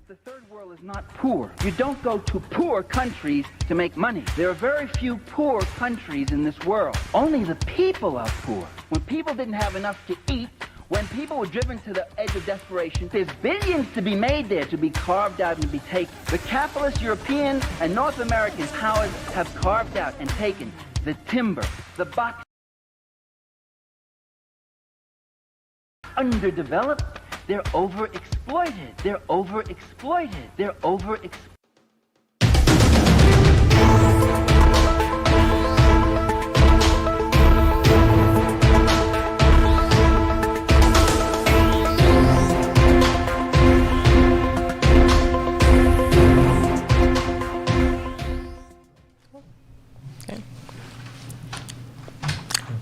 The third world is not poor. You don't go to poor countries to make money. There are very few poor countries in this world. Only the people are poor. When people didn't have enough to eat, when people were driven to the edge of desperation, there's billions to be made there, to be carved out and to be taken. The capitalist European and North American powers have carved out and taken the timber, the box, underdeveloped. They're overexploited. They're overexploited. They're overexploited.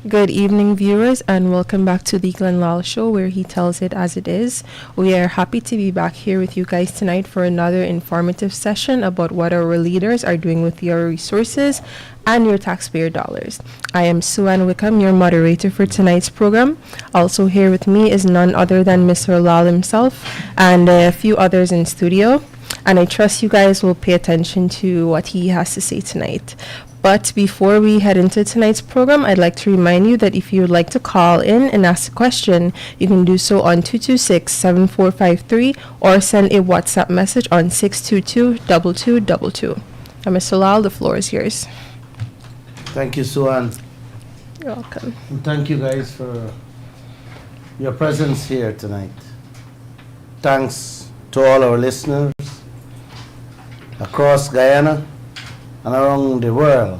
Good evening, viewers, and welcome back to the Lall Show, where he tells it as it is. We are happy to be back here with you guys tonight for another informative session about what our leaders are doing with your resources and your taxpayer dollars. I am Sue-Ann Wickham, your moderator for tonight's program. Also here with me is none other than Mr. Lall himself and a few others in studio. And I trust you guys will pay attention to what he has to say tonight. But before we head into tonight's program, I'd like to remind you that if you would like to call in and ask a question, you can do so on 226-7453 or send a WhatsApp message on 622-2222. And Mr. Lall, the floor is yours. Thank you, Sue-Ann. You're welcome. And thank you guys for your presence here tonight. Thanks to all our listeners across Guyana and around the world.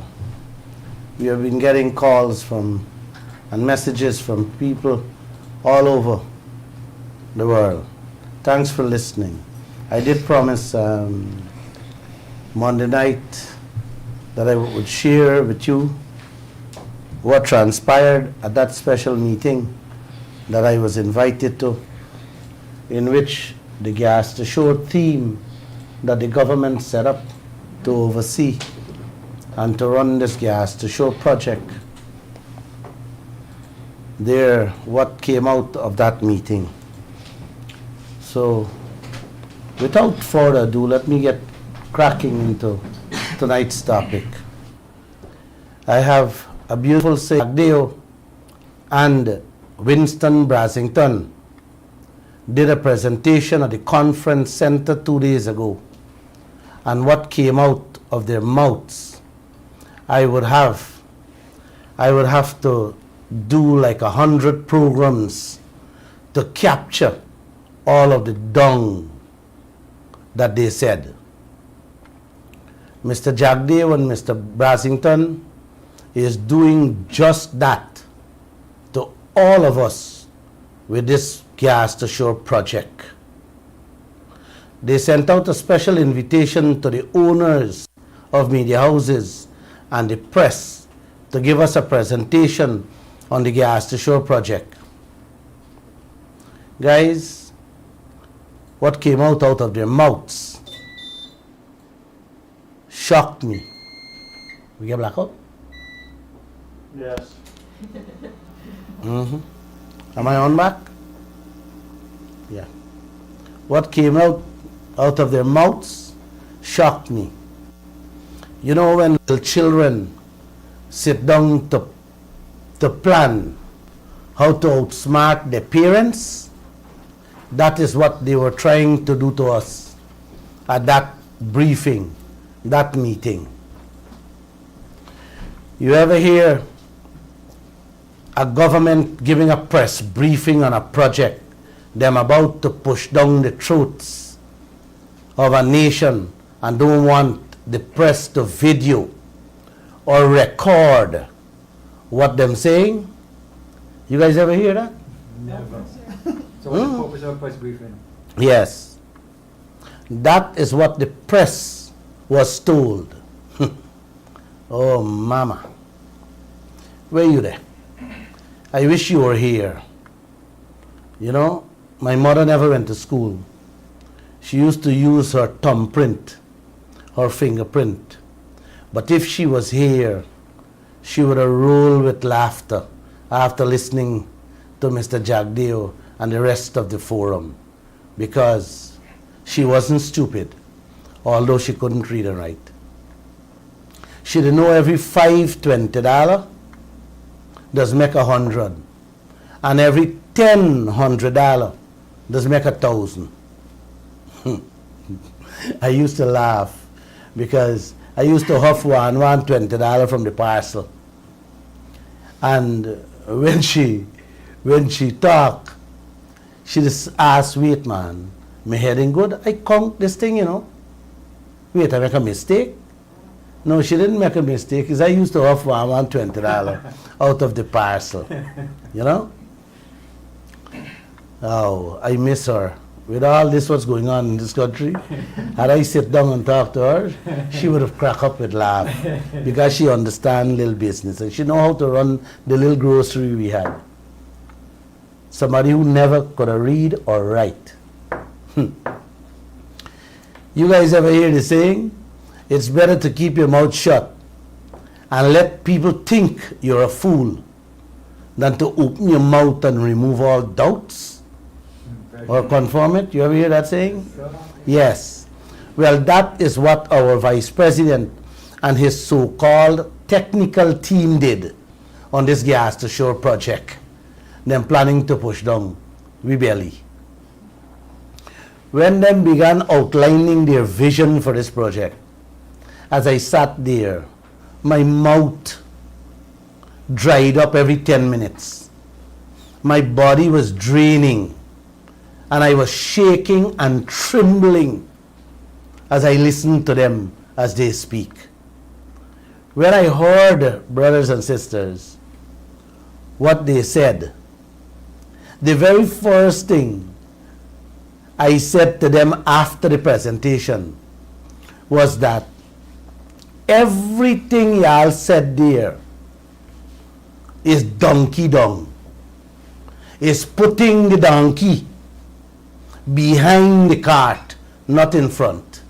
We have been getting calls from and messages from people all over the world. Thanks for listening. I did promise Monday night that I would share with you what transpired at that special meeting that I was invited to, in which the Gas to Shore theme that the government set up to oversee and to run this Gas to Shore project. There, what came out of that meeting. So, without further ado, let me get cracking into tonight's topic. I have a beautiful Kaieteur and Winston Brasington did a presentation at the conference center 2 days ago, and what came out of their mouths, I would have to do like 100 programs to capture all of the dung that they said. Mr. Jagdev and Mr. Brasington is doing just that to all of us with this Gas to Shore project. They sent out a special invitation to the owners of media houses and the press to give us a presentation on the Gas to Shore project. Guys, what came out of their mouths shocked me. We get blackout? Yes. Am I on back? Yeah. What came out of their mouths shocked me. You know, when little children sit down to plan how to outsmart their parents, that is what they were trying to do to us at that briefing, that meeting. You ever hear a government giving a press briefing on a project, them about to push down the throats of a nation and don't want the press to video or record what them saying? You guys ever hear that? Never. So what was our press briefing? Yes. That is what the press was told. Oh, mama. Were you there? I wish you were here. You know, my mother never went to school. She used to use her thumbprint, her fingerprint. But if she was here, she would have rolled with laughter after listening to Mr. Jagdev and the rest of the forum, because she wasn't stupid, although she couldn't read and write. She didn't know every $5 does make 100, and every $100 does make 1,000. I used to laugh because I used to huff one $20 from the parcel, and when she talk, she just asked, "Wait, man, my head ain't good. I count this thing, you know. Wait, I make a mistake." No, she didn't make a mistake, because I used to offer one $20 out of the parcel, you know? Oh, I miss her. With all this what's going on in this country, had I sit down and talk to her, she would have cracked up with laugh, because she understands little business, and she know how to run the little grocery we had. Somebody who never could read or write. You guys ever hear the saying? It's better to keep your mouth shut and let people think you're a fool than to open your mouth and remove all doubts or confirm it. You ever hear that saying? Yes. Well, that is what our vice president and his so-called technical team did on this gas to shore project. Them planning to push down we belly. When them began outlining their vision for this project, as I sat there, my mouth dried up every 10 minutes. My body was draining, and I was shaking and trembling as I listened to them as they speak. When I heard, brothers and sisters, what they said, the very first thing I said to them after the presentation was that everything y'all said there is donkey dung. Is putting the donkey behind the cart, not in front.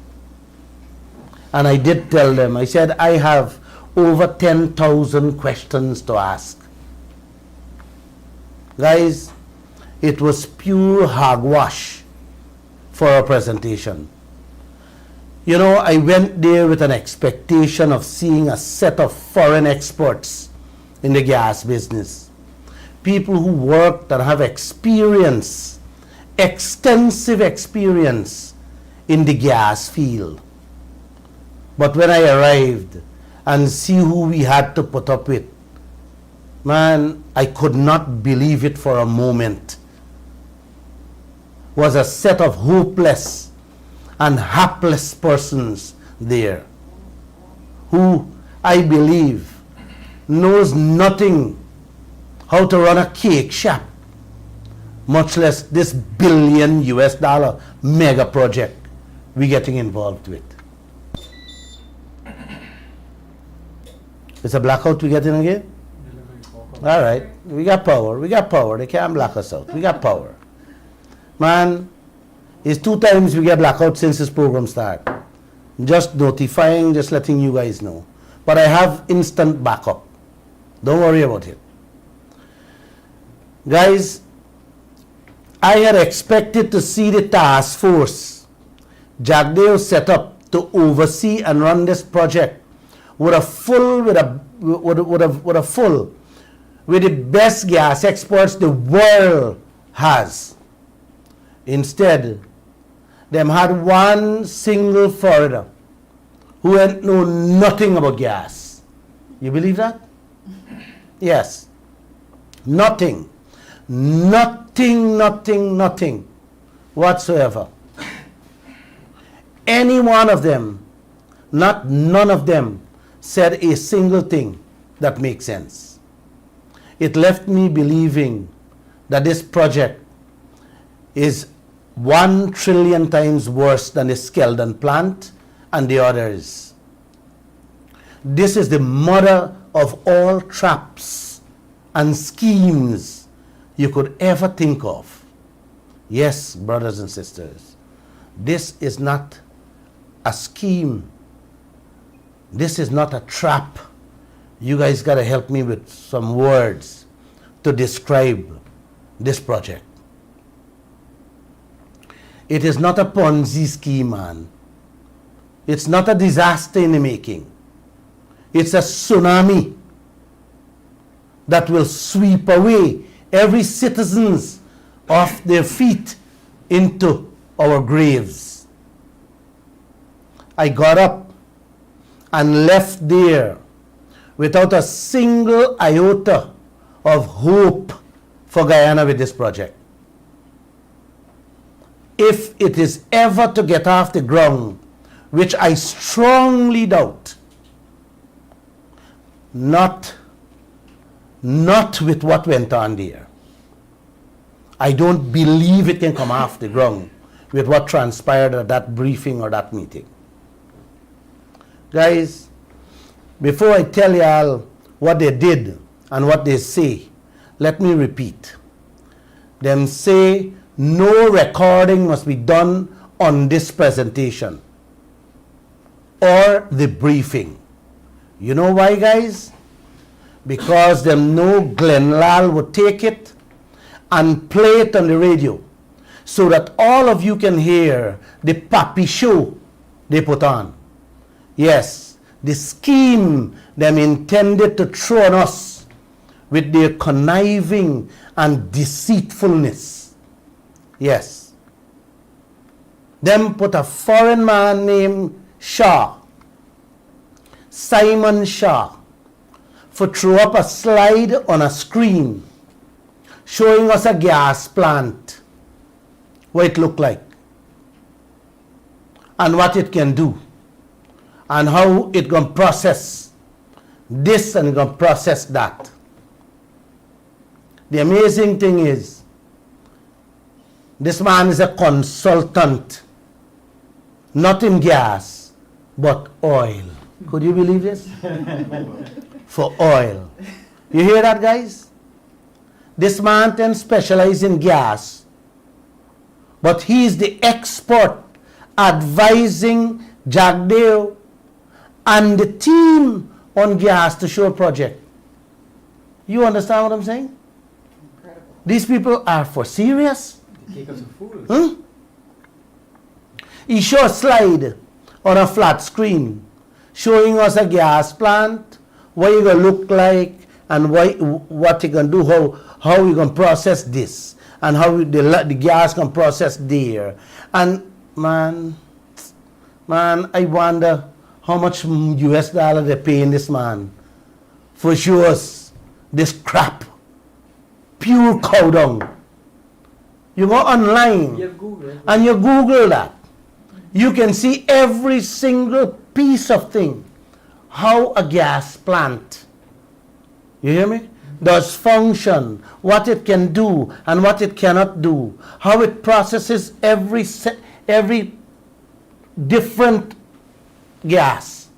And I did tell them, I said, I have over 10,000 questions to ask. Guys, it was pure hogwash for our presentation. You know, I went there with an expectation of seeing a set of foreign experts in the gas business. People who worked and have experience, extensive experience in the gas field. But when I arrived and see who we had to put up with, man, I could not believe it for a moment. Was a set of hopeless and hapless persons there who, I believe, knows nothing how to run a cake shop, much less this billion US dollar mega project we're getting involved with. It's a blackout we getting again? All right, we got power, they can't black us out, we got power. Man, it's 2 times we get blackout since this program started. Just notifying, just letting you guys know. But I have instant backup. Don't worry about it. Guys, I had expected to see the task force Jagdeo set up to oversee and run this project with the best gas exports the world has. Instead, them had one single foreigner who ain't know nothing about gas. You believe that? Yes. Nothing whatsoever. Any one of them, none of them, said a single thing that makes sense. It left me believing that this project is 1 trillion times worse than the Skeldon plant and the others. This is the mother of all traps and schemes you could ever think of. Yes, brothers and sisters, this is not a scheme. This is not a trap. You guys got to help me with some words to describe this project. It is not a Ponzi scheme, man. It's not a disaster in the making. It's a tsunami that will sweep away every citizens off their feet into our graves. I got up and left there without a single iota of hope for Guyana with this project. If it is ever to get off the ground, which I strongly doubt, not with what went on there. I don't believe it can come off the ground with what transpired at that briefing or that meeting. Guys, before I tell y'all what they did and what they say, let me repeat. Them say no recording must be done on this presentation or the briefing. You know why, guys? Because them know Lall would take it and play it on the radio so that all of you can hear the pappy show they put on. Yes, the scheme them intended to throw on us with their conniving and deceitfulness. Yes. Them put a foreign man named Shah, Simon Shah, for throw up a slide on a screen showing us a gas plant, what it look like, and what it can do, and how it gonna process this and it gonna process that. The amazing thing is, this man is a consultant, not in gas, but oil. Could you believe this? For oil. You hear that, guys? This man can specialize in gas, but he is the expert advising Jagdeo and the team on gas to show a project. You understand what I'm saying? Incredible. These people are for serious. They take us for fools. Hmm? He showed a slide on a flat screen showing us a gas plant, what it gonna look like, and what it gonna do, how we gonna process this, and how the gas can process there. And man, I wonder how much US dollar they paying this man for show us this crap, pure cow dung. You go online You have Google. and you Google that. You can see every single piece of thing. How a gas plant, you hear me, does function, what it can do and what it cannot do, how it processes every different gas.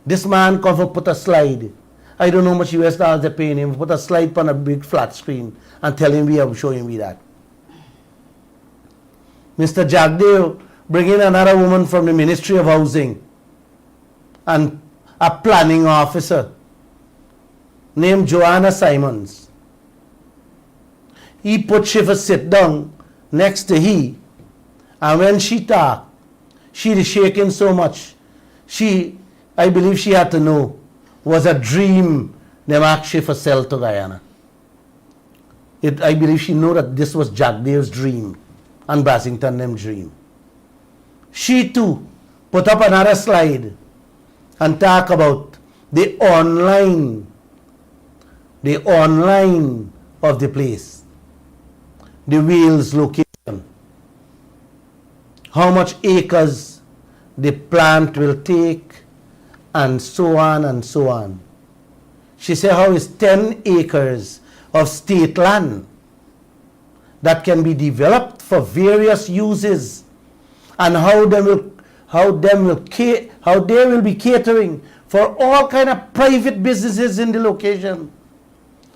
This man come for put a slide. I don't know how much US dollars they're paying him. Put a slide on a big flat screen and tell him we are showing me that. Mr. Jagdeo bring in another woman from the Ministry of Housing and a planning officer named Joanna Simons. He put Shiva sit down next to he, and when she talked, she is shaking so much. I believe she had to know, was a dream them actually for sell to Guyana. I believe she know that this was Jagdeo's dream and Basington them dream. She too put up another slide and talk about the online of the place, the wheels location, how much acres the plant will take, and so on and so on. She said how is 10 acres of state land that can be developed for various uses, and how they will be catering for all kind of private businesses in the location.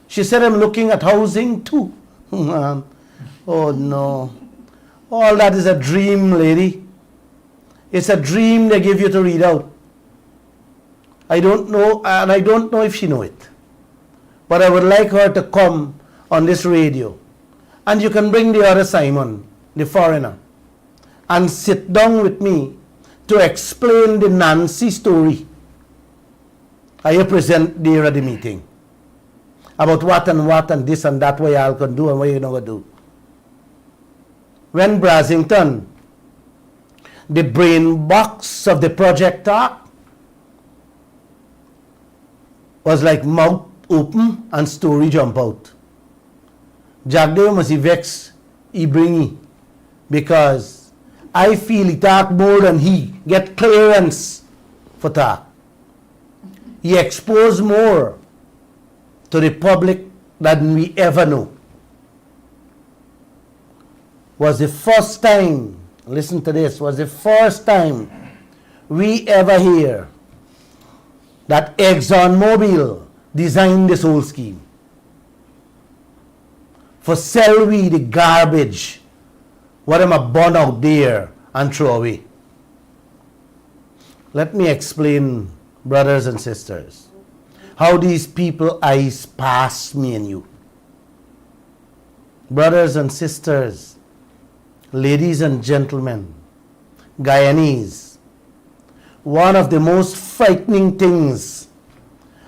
She said I'm looking at housing too. Man. Oh no. All that is a dream, lady. It's a dream they give you to read out. I don't know, and I don't know if she know it. But I would like her to come on this radio. And you can bring the other Simon the foreigner, and sit down with me to explain the Nancy story I present there at the meeting about what and this and that, what y'all can do and what you not going to do. When Brasington, the brain box of the project talk, was like mouth open and story jump out. Jagdeo must vex he bring he, because I feel he talk more than he get clearance for talk. He exposed more to the public than we ever know. Was the first time, listen to this, was the first time we ever hear that ExxonMobil designed this whole scheme for sell we the garbage, what am I burn out there and throw away. Let me explain, brothers and sisters, how these people eyes pass me and you. Brothers and sisters, ladies and gentlemen, Guyanese, one of the most frightening things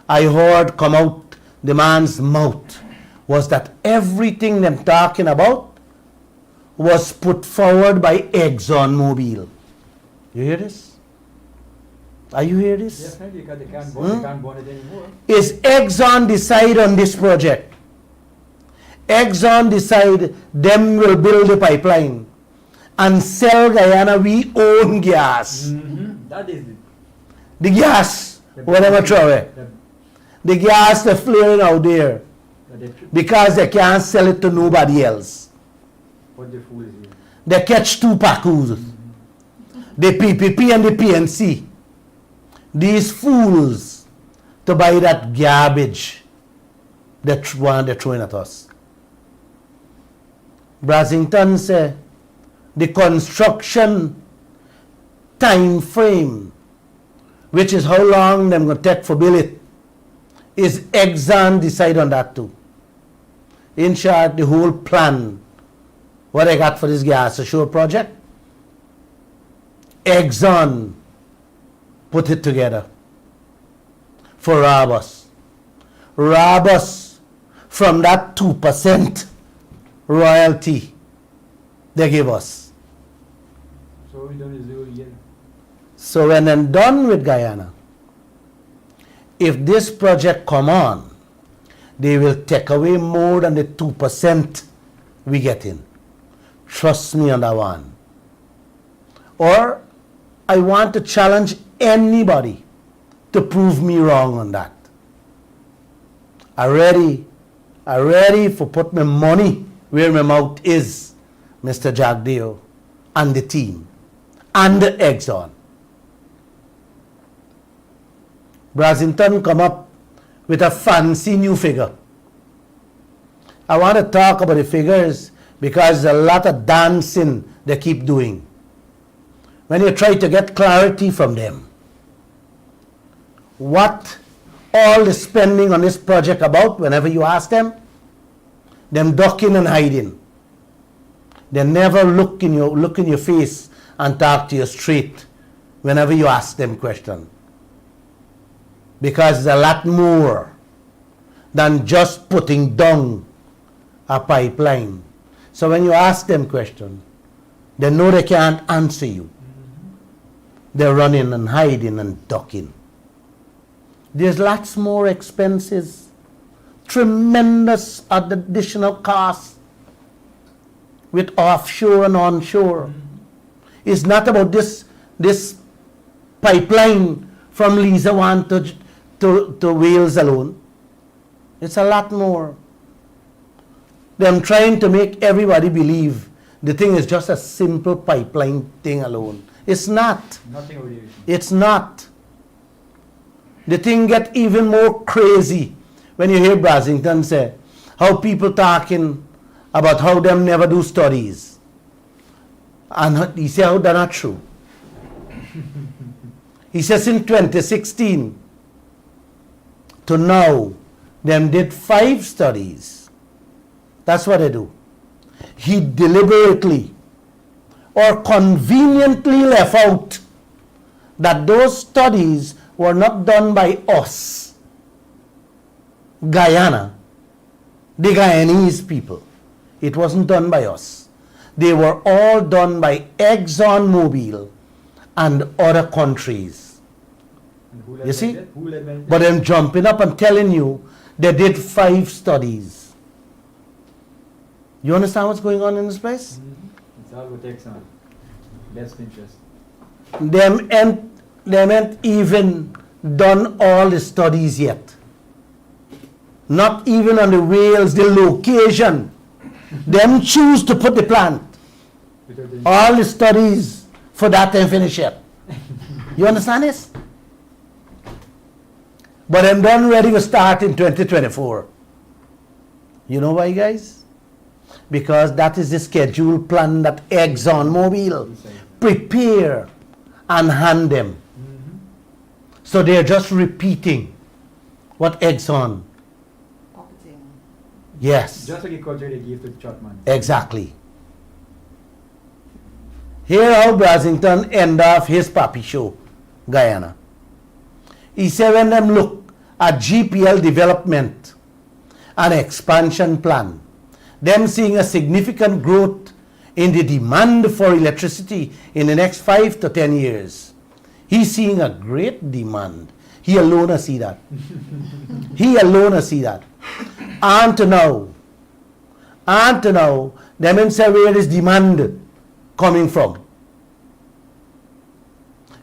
I heard come out the man's mouth was that everything them talking about was put forward by ExxonMobil. You hear this? Are you hear this? Definitely, because they can't burn it anymore. Is Exxon decide on this project? Exxon decide them will build a pipeline and sell Guyana we own gas. That is it. The gas, whatever throw away. The gas they're flaring out there because they can't sell it to nobody else. What the fool is here? They catch two pacus. The PPP and the PNC. These fools to buy that garbage they're throwing at us. Brasington say the construction time frame, which is how long them going to take for build it, is Exxon decide on that too. In short, the whole plan, what I got for this gas ashore project, Exxon put it together for rob us. Rob us from that 2% royalty they give us. So we done is zero again. So when I'm done with Guyana, if this project come on, they will take away more than the 2% we get in. Trust me on that one. Or I want to challenge anybody to prove me wrong on that. I ready for put my money where my mouth is, Mr. Jagdeo and the team and the Exxon. Brasington come up with a fancy new figure. I want to talk about the figures because there's a lot of dancing they keep doing. When you try to get clarity from them, what all the spending on this project about, whenever you ask them ducking and hiding. They never look in your face and talk to you straight whenever you ask them questions. Because it's a lot more than just putting down a pipeline. So when you ask them questions, they know they can't answer you. They're running and hiding and ducking. There's lots more expenses, tremendous additional costs with offshore and onshore. It's not about this pipeline from Liza 1 to Wales alone. It's a lot more. Them trying to make everybody believe the thing is just a simple pipeline thing alone. It's not. Nothing over here. It's not. The thing get even more crazy when you hear Brasington say how people talking about how them never do studies. And he said how that's not true. He says in 2016 to now, them did 5 studies. That's what they do. He deliberately or conveniently left out that those studies were not done by us, Guyana, the Guyanese people. It wasn't done by us. They were all done by ExxonMobil and other countries. And who You see? Who led But I'm jumping up and telling you, they did 5 studies. You understand what's going on in this place? It's all what takes on. Best interest. Them ain't even done all the studies yet. Not even on the rails, the location. Them choose to put the plant. Without the- All the studies for that ain't finished yet. You understand this? But I'm done ready to start in 2024. You know why, guys? Because that is the schedule plan that ExxonMobil prepare and hand them. So they're just repeating what Exxon. Yes, Just like a culture they give to the Chapman. exactly. Here how Brasington end off his papi show, Guyana. He said when them look at GPL development and expansion plan, them seeing a significant growth in the demand for electricity in the next 5 to 10 years. He's seeing a great demand. He alone has see that. He alone has see that. And now, them in say where is demand coming from?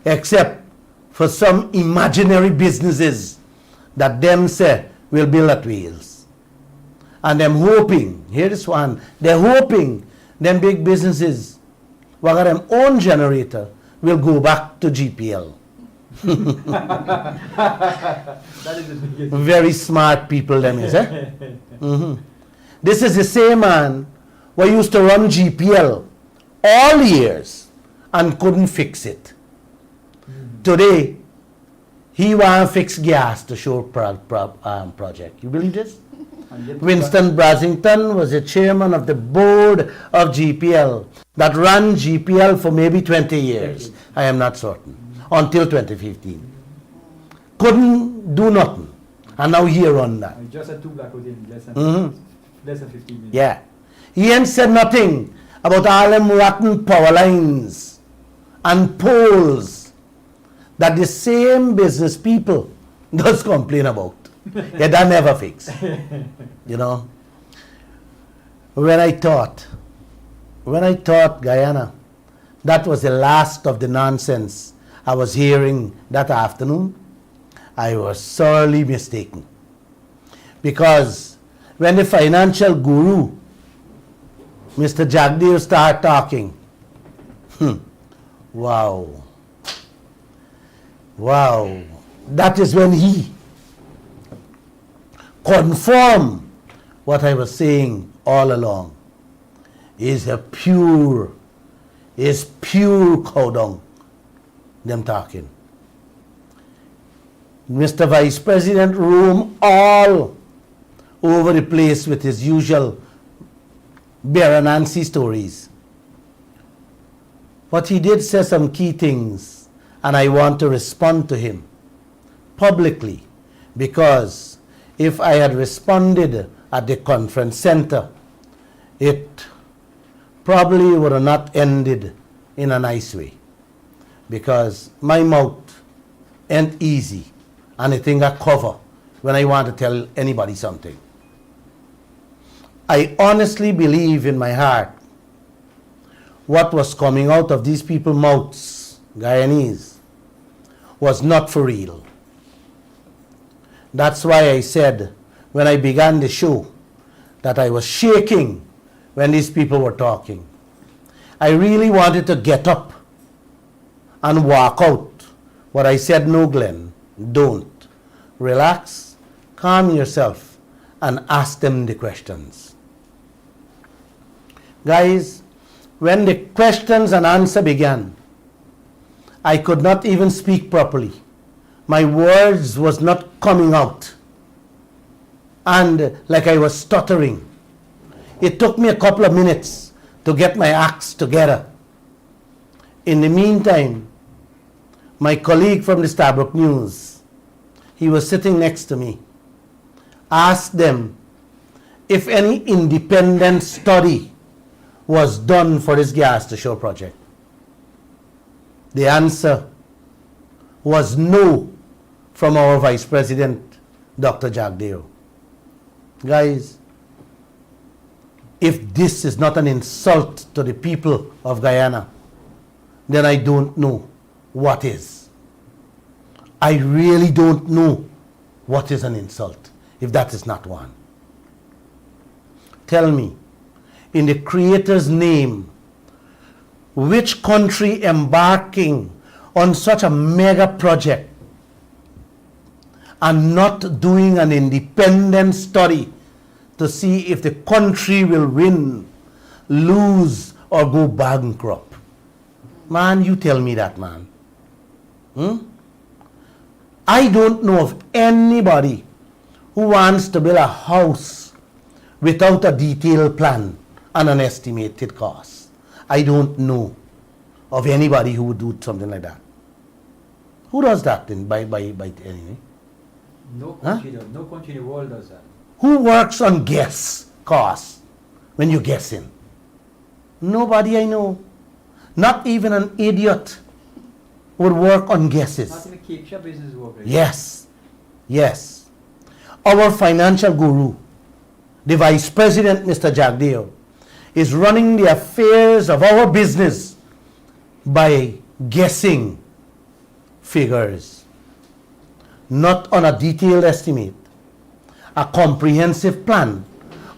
Except for some imaginary businesses that them say will build at Wales. And them hoping, here is one, they're hoping them big businesses, who got them own generator, will go back to GPL. That is the biggest. Very smart people them is, eh? This is the same man who used to run GPL all years and couldn't fix it. Today, he want to fix gas to show project. You believe this? And yet- Winston Brasington was the chairman of the board of GPL that ran GPL for maybe 20 years. I am not certain. Until 2015. Couldn't do nothing. And now he run that. I just had 2 blackouts in less than 15 minutes. Yeah. He ain't said nothing about all them rotten power lines and poles that the same business people does complain about. Yeah, that never fix. You know. When I thought, Guyana, that was the last of the nonsense I was hearing that afternoon, I was sorely mistaken. Because when the financial guru, Mr. Jagdev, started talking, wow, that is when he confirmed what I was saying all along. Is pure cow dung, them talking. Mr. Vice President roam all over the place with his usual Nancy stories. But he did say some key things, and I want to respond to him publicly, because if I had responded at the conference center, it probably would have not ended in a nice way, because my mouth ain't easy and a thing I cover when I want to tell anybody something. I honestly believe in my heart what was coming out of these people's mouths, Guyanese, was not for real. That's why I said when I began the show that I was shaking when these people were talking. I really wanted to get up and walk out. But I said, no, Glenn, don't. Relax, calm yourself, and ask them the questions. Guys, when the questions and answer began, I could not even speak properly. My words was not coming out. And like I was stuttering. It took me a couple of minutes to get my acts together In the meantime, my colleague from the Starbrook News, he was sitting next to me, asked them if any independent study was done for this gas to shore project. The answer was no from our Vice President, Dr. Jagdeo. Guys, if this is not an insult to the people of Guyana, then I don't know what is. I really don't know what is an insult, if that is not one. Tell me, in the Creator's name, which country embarking on such a mega project and not doing an independent study to see if the country will win, lose, or go bankrupt? Man, you tell me that, man. I don't know of anybody who wants to build a house without a detailed plan and an estimated cost. I don't know of anybody who would do something like that. Who does that then by anyway? No country, no country in the world does that. Who works on guess costs when you're guessing? Nobody I know. Not even an idiot would work on guesses. Not in the cake shop business work. Right? Yes, yes. Our financial guru, the Vice President, Mr. Jagdeo, is running the affairs of our business by guessing figures, not on a detailed estimate, a comprehensive plan,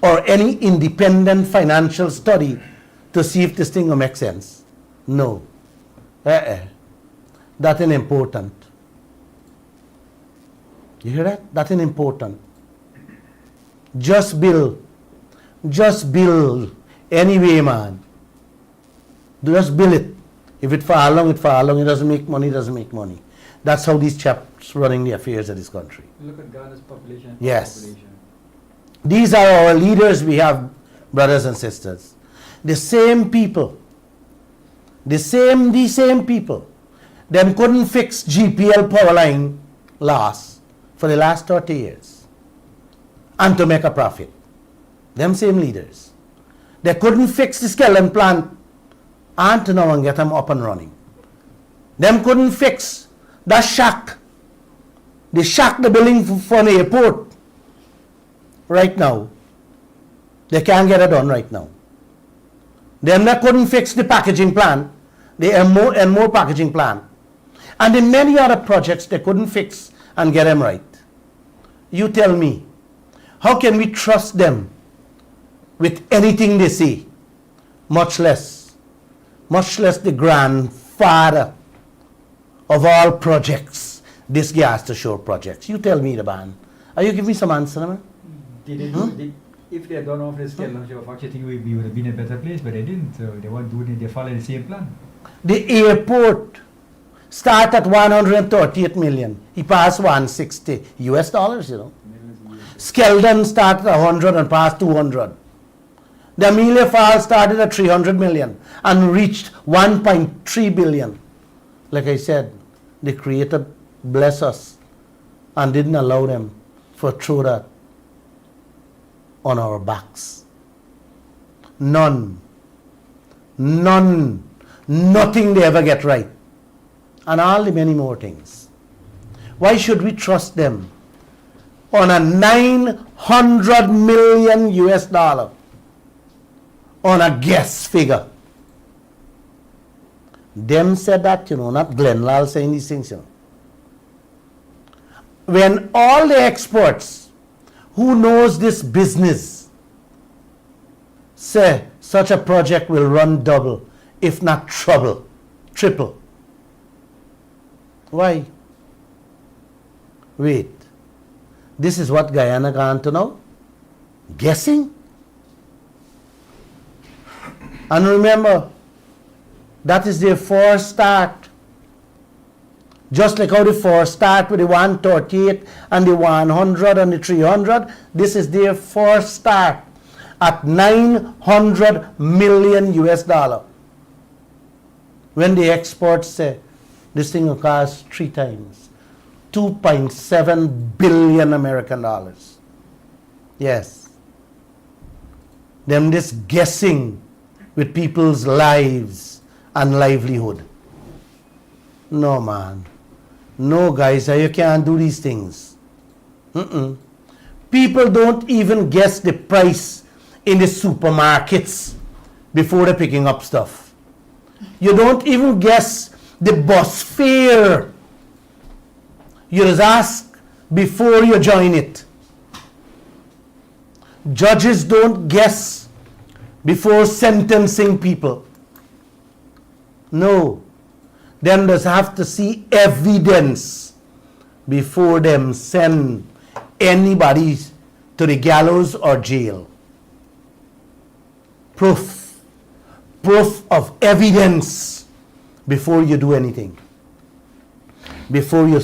or any independent financial study to see if this thing will make sense. No. That is important. You hear that? That is important. Just build anyway, man. Just build it. If it fall along, it fall along. It doesn't make money, it doesn't make money. That's how these chaps running the affairs of this country. Look at Ghana's population. Yes. These are our leaders we have, brothers and sisters. The same people. The same people. Them couldn't fix GPL power line for the last 30 years. And to make a profit. Them same leaders. They couldn't fix the skeleton plant and to now and get them up and running. Them couldn't fix that shack. The building for the airport right now. They can't get it done right now. Them that couldn't fix the packaging plant, the more packaging plant. And the many other projects they couldn't fix and get them right. You tell me, how can we trust them with anything they say? Much less the grandfather of all projects, this gas to shore projects. You tell me, the man. Are you giving me some answer, man? If they had done off the scale of your factory, I think we would have been in a better place, but they didn't. So they weren't doing it, they followed the same plan. The airport start at 138 million. He passed 160 US dollars, you know. Skeldon started at 100 and passed 200. The Amelia Falls started at 300 million and reached 1.3 billion. Like I said, the Creator bless us and didn't allow them to throw that on our backs. Nothing they ever get right. And all the many more things. Why should we trust them on a 900 million US dollar on a guess figure? Them said that, you know, not Glenn Lall saying these things, you know. When all the experts who knows this business say such a project will run double, if not triple. Why? Wait. This is what Guyana gone to know? Guessing? And remember, that is their first start. Just like how the first start with the 138 and the 100 and the 300, this is their first start at 900 million US dollar. When the exports say this thing will cost 3 times, 2.7 billion American dollars. Yes. Them just guessing with people's lives and livelihood. No, man. No, guys, you can't do these things. People don't even guess the price in the supermarkets before they're picking up stuff. You don't even guess the bus fare. You just ask before you join it. Judges don't guess before sentencing people. No. Them just have to see evidence before them send anybody to the gallows or jail. Proof of evidence before you do anything. Before you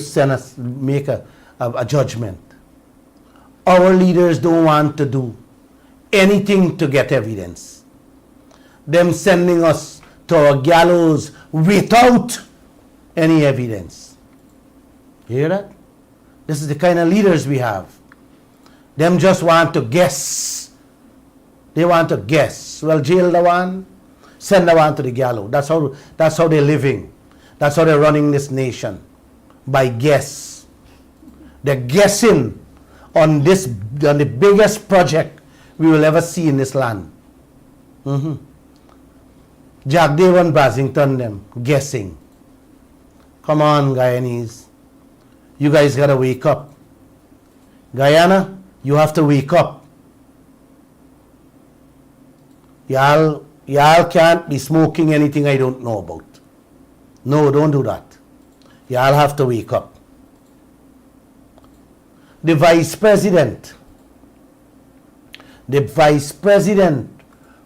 make a judgment. Our leaders don't want to do anything to get evidence. Them sending us to our gallows without any evidence. You hear that? This is the kind of leaders we have. Them just want to guess. They want to guess. Well, jail the one, send the one to the gallows. That's how they're living. That's how they're running this nation. By guess. They're guessing on the biggest project we will ever see in this land. Jack Devon Basington, them guessing. Come on, Guyanese. You guys gotta wake up. Guyana, you have to wake up. Y'all can't be smoking anything I don't know about. No, don't do that. Y'all have to wake up. The vice president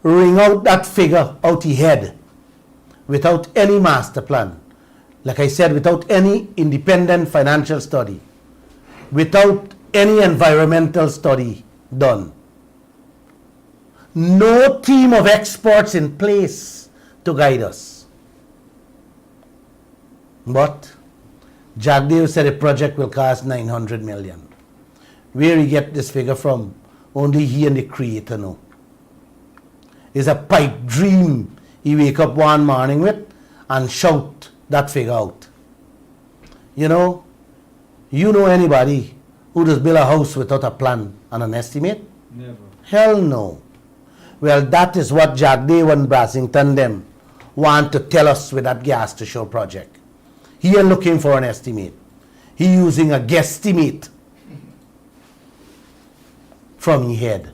ring out that figure out his head without any master plan. Like I said, without any independent financial study, without any environmental study done. No team of experts in place to guide us. But Jack Dale said the project will cost 900 million. Where he get this figure from, only he and the Creator know. It's a pipe dream he wake up one morning with and shout that figure out. You know anybody who just build a house without a plan and an estimate? Never. Hell no. Well, that is what Jack Devon Brassington them want to tell us with that gas to show project. He ain't looking for an estimate. He using a guesstimate from his head.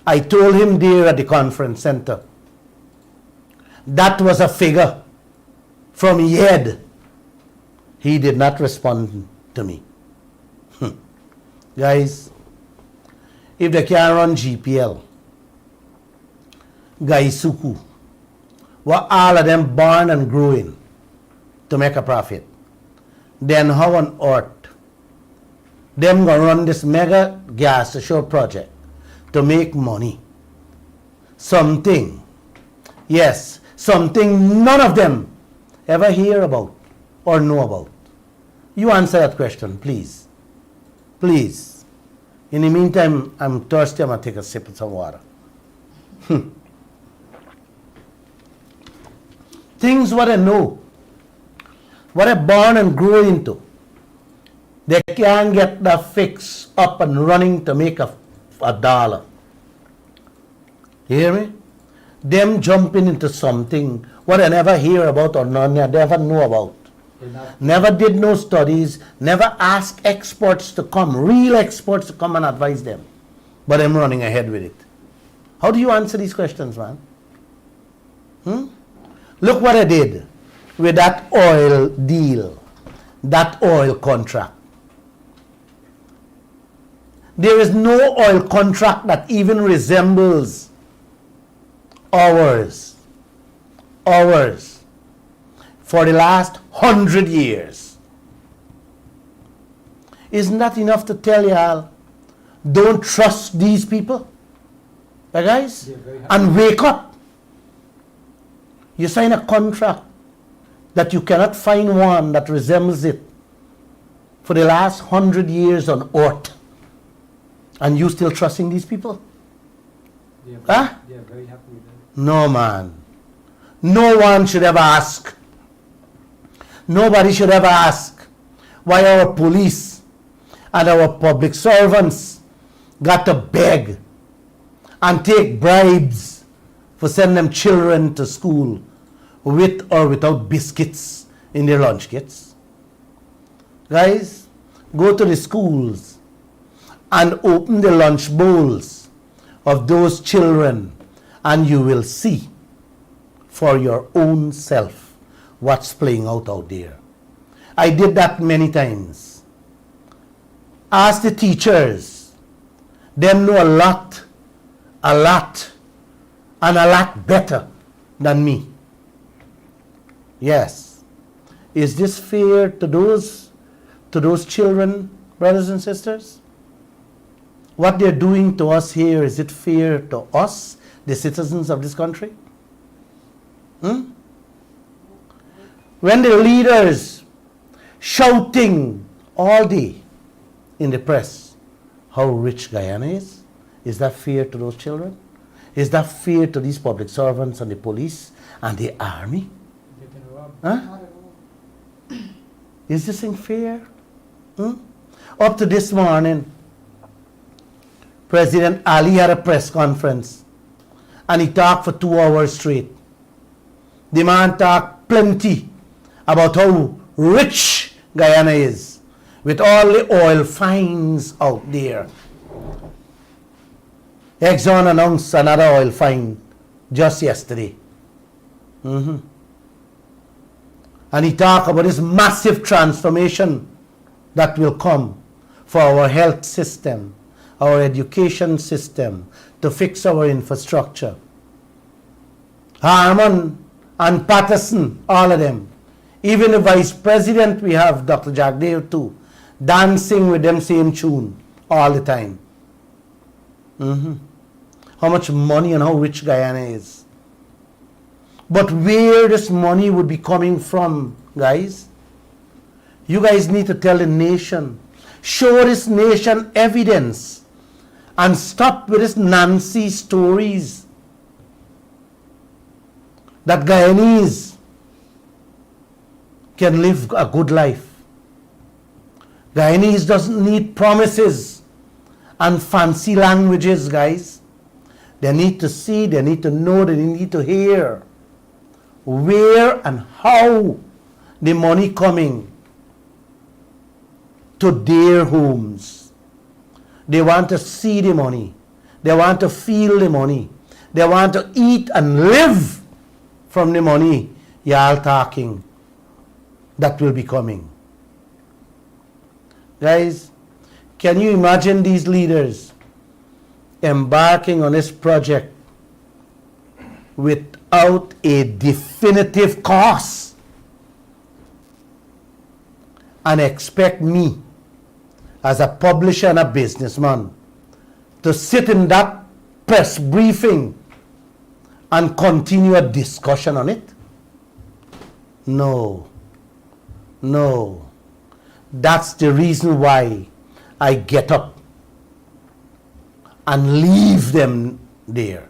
I told him there at the conference center, that was a figure from his head. He did not respond to me. Guys, if they can run GPL, Gaisuku, what all of them born and growing to make a profit, then how on earth them gonna run this mega gas to show project to make money? Something none of them ever hear about or know about. You answer that question, please. Please. In the meantime, I'm thirsty. I'm going to take a sip of some water. Things what I know, what I born and grew into, they can't get the fix up and running to make a dollar. You hear me? Them jumping into something what I never hear about or never know about. Never did no studies, never asked experts to come, real experts to come and advise them. But I'm running ahead with it. How do you answer these questions, man? Look what I did with that oil deal, that oil contract. There is no oil contract that even resembles ours for the last 100 years. Isn't that enough to tell y'all, don't trust these people? Guys? And wake up. You sign a contract that you cannot find one that resembles it for the last 100 years on earth. And you still trusting these people? They are, Huh? they are very happy with that. No, man. No one should ever ask. Nobody should ever ask why our police and our public servants got to beg and take bribes for sending them children to school with or without biscuits in their lunch kits. Guys, go to the schools and open the lunch bowls of those children and you will see for your own self what's playing out there. I did that many times. Ask the teachers. Them know a lot, and a lot better than me. Yes. Is this fair to those children, brothers and sisters? What they're doing to us here, is it fair to us, the citizens of this country? When the leaders shouting all day in the press how rich Guyana is that fair to those children? Is that fair to these public servants and the police and the army? Getting robbed. Huh? Is this thing fair? Up to this morning, President Ali had a press conference and he talked for 2 hours straight. The man talked plenty about how rich Guyana is with all the oil finds out there. Exxon announced another oil find just yesterday. And he talked about this massive transformation that will come for our health system, our education system, to fix our infrastructure. Harmon and Patterson, all of them. Even the vice president we have, Dr. Jagdev too, dancing with them same tune all the time. How much money and how rich Guyana is. But where this money would be coming from, guys? You guys need to tell the nation. Show this nation evidence. And stop with this Nancy stories. That Guyanese can live a good life. Guyanese doesn't need promises and fancy languages, guys. They need to see, they need to know, they need to hear where and how the money coming to their homes. They want to see the money. They want to feel the money. They want to eat and live from the money y'all talking that will be coming. Guys, can you imagine these leaders embarking on this project without a definitive cost and expect me as a publisher and a businessman to sit in that press briefing and continue a discussion on it? No. That's the reason why I get up and leave them there.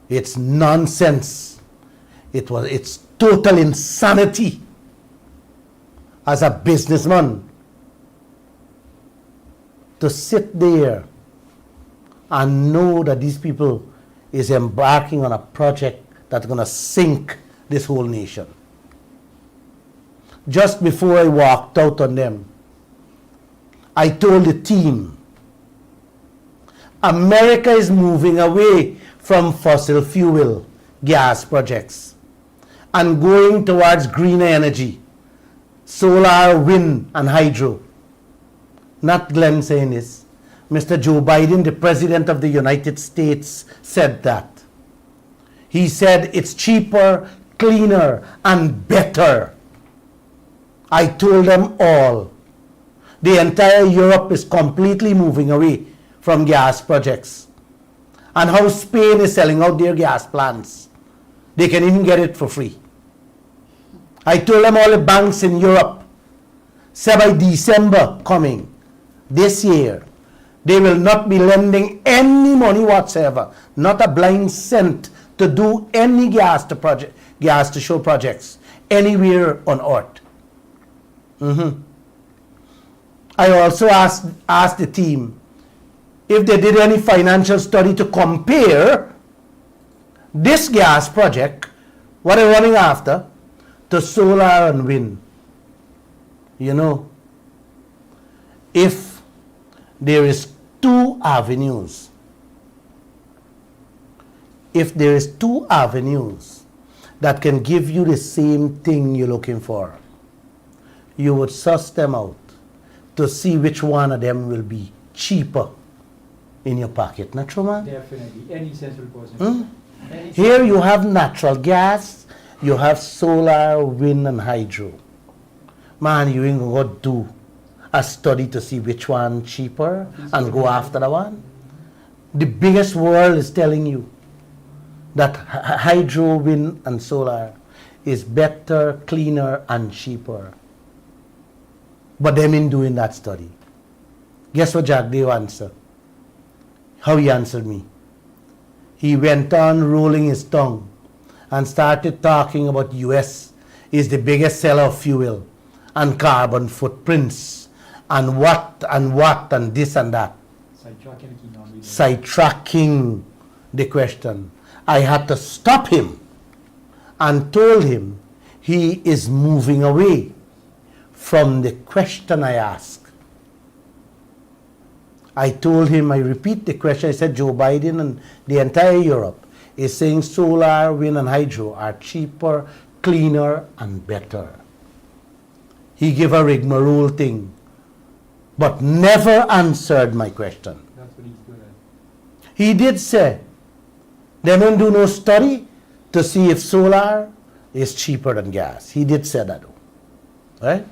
It's nonsense. It's total insanity as a businessman to sit there and know that these people is embarking on a project that's going to sink this whole nation. Just before I walked out on them, I told the team, America is moving away from fossil fuel gas projects and going towards greener energy, solar, wind, and hydro. Not Glenn saying this. Mr. Joe Biden, the President of the United States, said that. He said it's cheaper, cleaner, and better. I told them all. The entire Europe is completely moving away from gas projects. And how Spain is selling out their gas plants They can even get it for free. I told them all the banks in Europe, say by December coming, this year, they will not be lending any money whatsoever, not a blind cent to do any gas to show projects anywhere on earth. I also asked the team if they did any financial study to compare this gas project, what they're running after, to solar and wind. You know, if there is two avenues, that can give you the same thing you're looking for, you would suss them out to see which one of them will be cheaper in your pocket. Not true, man? Definitely. Any sensible person. Here you have natural gas, you have solar, wind, and hydro. Man, you ain't gonna do a study to see which one cheaper and go after the one. The biggest world is telling you that hydro, wind, and solar is better, cleaner, and cheaper. But them in doing that study. Guess what Jack Dave answered? How he answered me. He went on rolling his tongue and started talking about US is the biggest seller of fuel and carbon footprints and what and this and that. Sidetracking the question. I had to stop him and told him he is moving away from the question I asked. I told him, I repeat the question, I said Joe Biden and the entire Europe is saying solar, wind, and hydro are cheaper, cleaner, and better. He gave a rigmarole thing, but never answered my question. That's what he's good at. He did say, they don't do no study to see if solar is cheaper than gas. He did say that, right?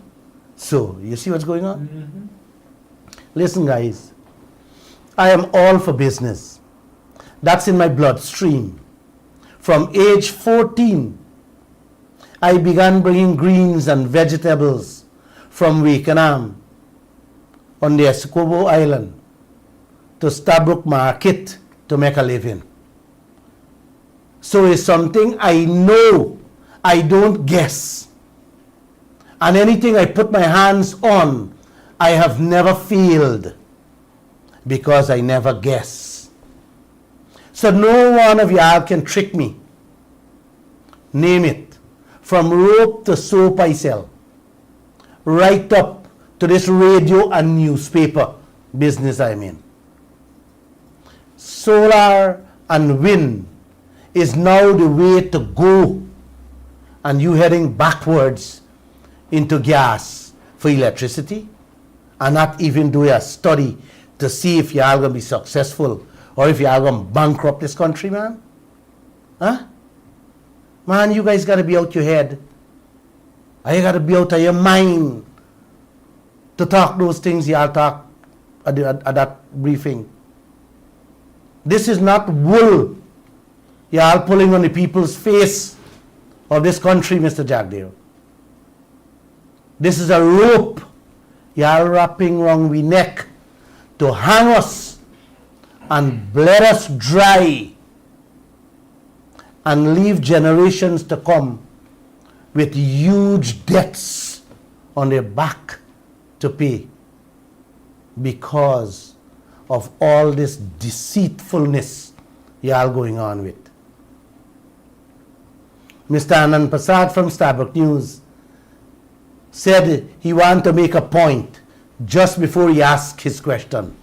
So, you see what's going on? Listen, guys, I am all for business. That's in my bloodstream. From age 14, I began bringing greens and vegetables from Wakenham on the Escobo Island to Stabrook Market to make a living. So it's something I know, I don't guess. And anything I put my hands on, I have never failed because I never guess. So no one of y'all can trick me. Name it. From rope to soap I sell. Right up to this radio and newspaper business I'm in. Solar and wind is now the way to go. And you heading backwards into gas for electricity and not even do a study to see if y'all gonna be successful or if y'all gonna bankrupt this country, man? Huh? Man, you guys gotta be out your head. You gotta be out of your mind to talk those things y'all talk at that briefing. This is not wool y'all pulling on the people's face of this country, Mr. Jagdeo. This is a rope y'all wrapping around we neck to hang us and bled us dry and leave generations to come with huge debts on their back to pay because of all this deceitfulness y'all going on with. Mr. Anand Prasad from Starbuck News said he wanted to make a point just before he asked his question.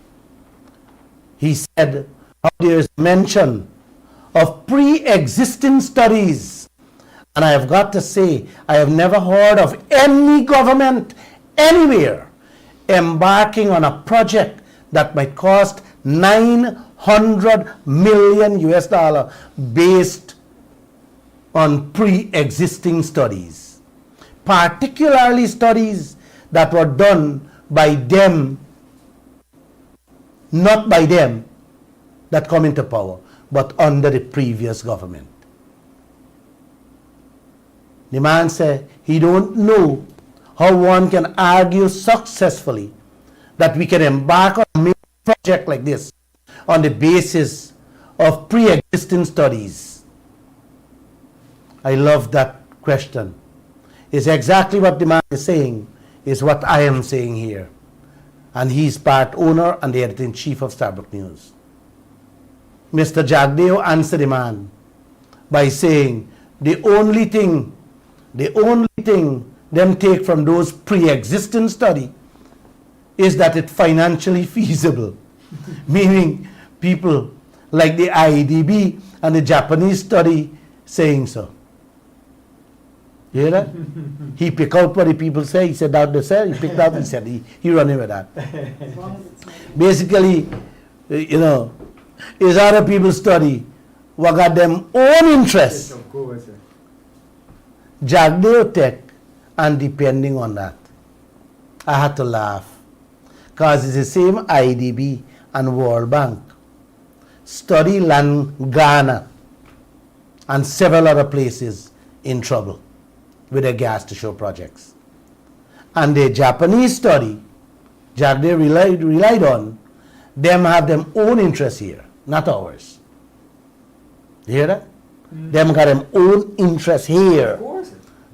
He said how there is mention of pre-existing studies. And I have got to say, I have never heard of any government anywhere embarking on a project that might cost $900 million US based on pre-existing studies. Particularly studies that were done by them, not by them that come into power, but under the previous government. The man said he don't know how one can argue successfully that we can embark on a major project like this on the basis of pre-existing studies. I love that question. It's exactly what the man is saying, is what I am saying here. And he's part owner and the editor-in-chief of Starbuck News. Mr. Jagdeo answered the man by saying the only thing them take from those pre-existing study is that it's financially feasible. Meaning people like the IDB and the Japanese study saying so. You hear that? He picked out what the people say. He said that they said. He picked out. He said he running with that. Basically, is other people study what got them own interests. Yes, of course. Jagdeo Tech, and depending on that, I had to laugh because it's the same IDB and World Bank study land Ghana and several other places in trouble with their gas to show projects. And the Japanese study, Jagdeo relied on, them have them own interests here, not ours. You hear that? Them got them own interests here. Of course.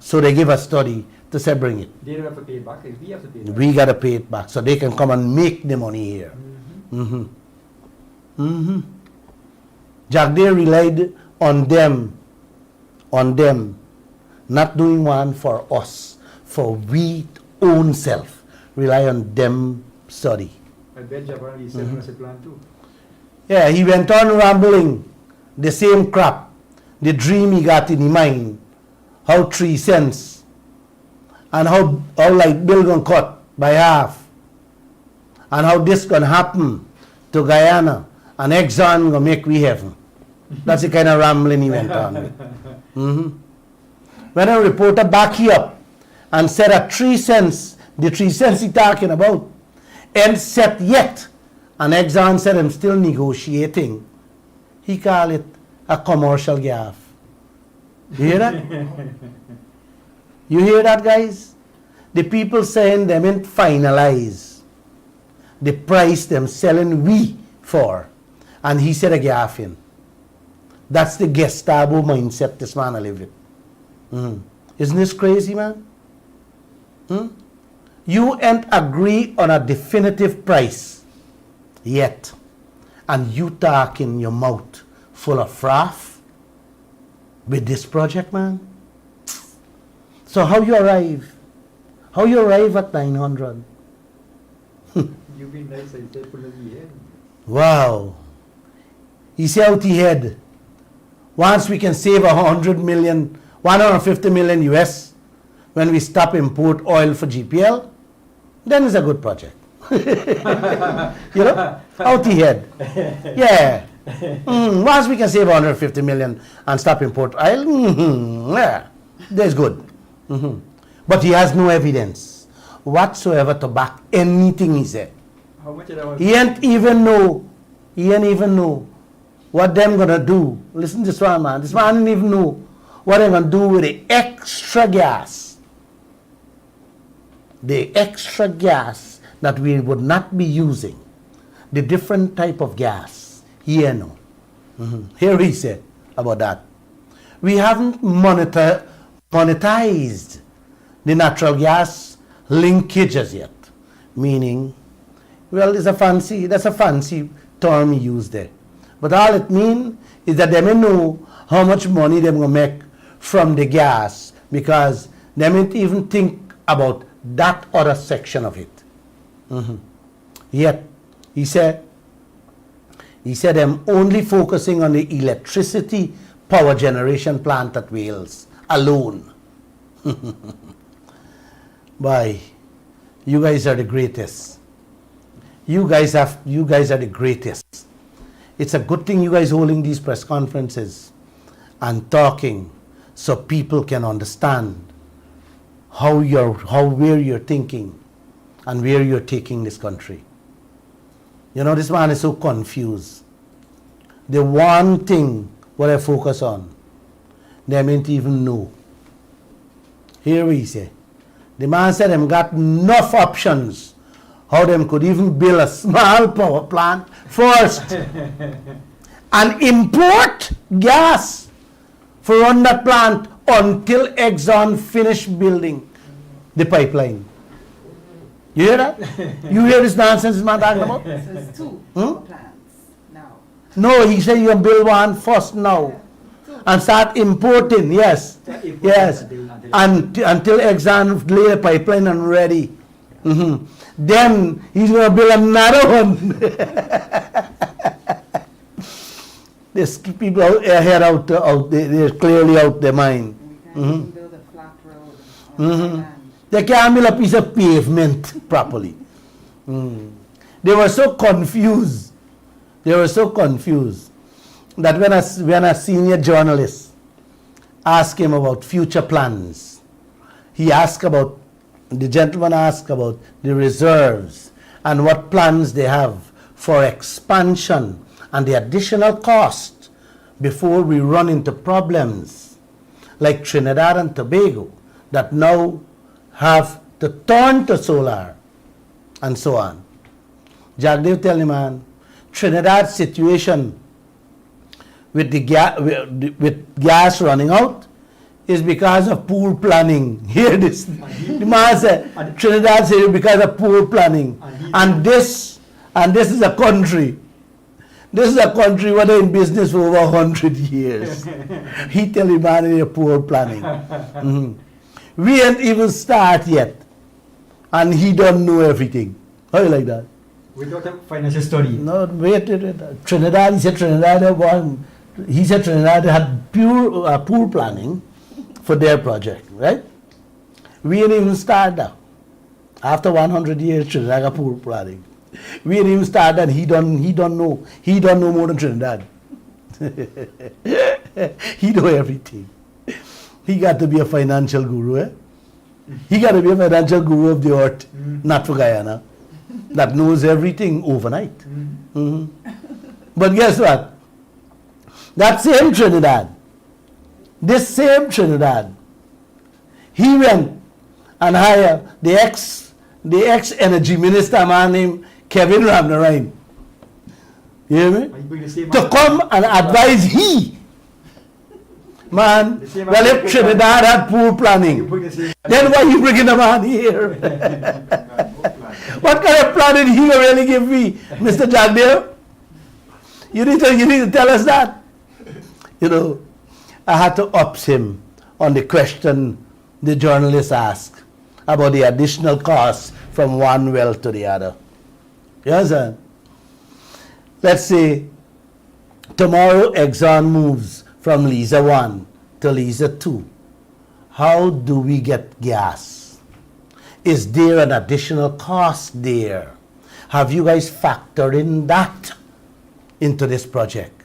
So they give a study to say bring it. They don't have to pay it back. We have to pay it back. We got to pay it back so they can come and make the money here. Jagdeo relied on them not doing one for us, for we own self. Rely on them study. I bet Japan is selling us a plan too. Yeah, he went on rambling the same crap, the dream he got in his mind, how 3 cents, and how light bill gonna cut by half, and how this gonna happen to Guyana, and Exxon gonna make we heaven. That's the kind of rambling he went on with. When a reporter backed he up and said at 3 cents, the 3 cents he talking about, ain't set yet, and Exxon said I'm still negotiating, he called it a commercial gaffe. You hear that? You hear that, guys? The people saying them ain't finalize the price them selling we for, and he said a gaffing. That's the Gestapo mindset this man I live with. Isn't this crazy, man? You ain't agree on a definitive price yet, and you talk in your mouth full of froth with this project, man. So how you arrive? How you arrive at 900? You've been nice, I said, full of the head. Wow. He said out he head. Once we can save 150 million US when we stop import oil for GPL, then it's a good project. Out he head. Yeah. Once we can save 150 million and stop import oil, yeah, that's good. But he has no evidence whatsoever to back anything he said. How much did I want? He ain't even know what them gonna do. Listen to this one, man. This man didn't even know what they're gonna do with the extra gas. The extra gas that we would not be using. The different type of gas. Here no. Here he said about that. We haven't monetized the natural gas linkages yet. Meaning, well, that's a fancy term he used there. But all it means is that they may know how much money they're going to make from the gas because they may even think about that other section of it. Yet, he said I'm only focusing on the electricity power generation plant at Wales alone. Boy, you guys are the greatest. You guys are the greatest. It's a good thing you guys holding these press conferences and talking so people can understand where you're thinking and where you're taking this country. This man is so confused. The one thing what I focus on, they may not even know. Here we say. The man said them got enough options how them could even build a small power plant first and import gas for run that plant until Exxon finished building the pipeline. You hear that? You hear this nonsense this man talking about? So it's two plants now. No, he said you can build one first now and start importing, yes. Yes. Until Exxon lay a pipeline and ready. Then he's going to build another one. These people they're clearly out their mind. We can't even build a flat road on our land. They can't build a piece of pavement properly. They were so confused. They were so confused that when a senior journalist asked him about future plans, the gentleman asked about the reserves and what plans they have for expansion and the additional cost before we run into problems like Trinidad and Tobago that now have to turn to solar and so on. Jagdev tell him, man, Trinidad's situation with with gas running out is because of poor planning. Hear this. The man said, Trinidad said because of poor planning. And this is a country. This is a country where they're in business for over 100 years. He tell him, man, it's poor planning. We ain't even start yet. And he don't know everything. How you like that? Without a financial study. No, wait. Trinidad, he said Trinidad had poor planning for their project, right? We ain't even started that. After 100 years, Trinidad got poor planning. We ain't even started that. He don't know. He don't know more than Trinidad. He know everything. He got to be a financial guru, eh? He got to be a financial guru of the earth, not for Guyana, that knows everything overnight. But guess what? That same Trinidad, this same Trinidad, he went and hired the ex-energy minister, man named Kevin Ramnarine. You hear me? To come and advise he. Man, well, if Trinidad had poor planning, then why you bringing the man here? What kind of plan did he really give me, Mr. Jagdev? You need to tell us that. You know, I had to ups him on the question the journalist asked about the additional costs from one well to the other. You understand? Let's say tomorrow Exxon moves from Liza 1 to Liza 2. How do we get gas? Is there an additional cost there? Have you guys factored in that into this project?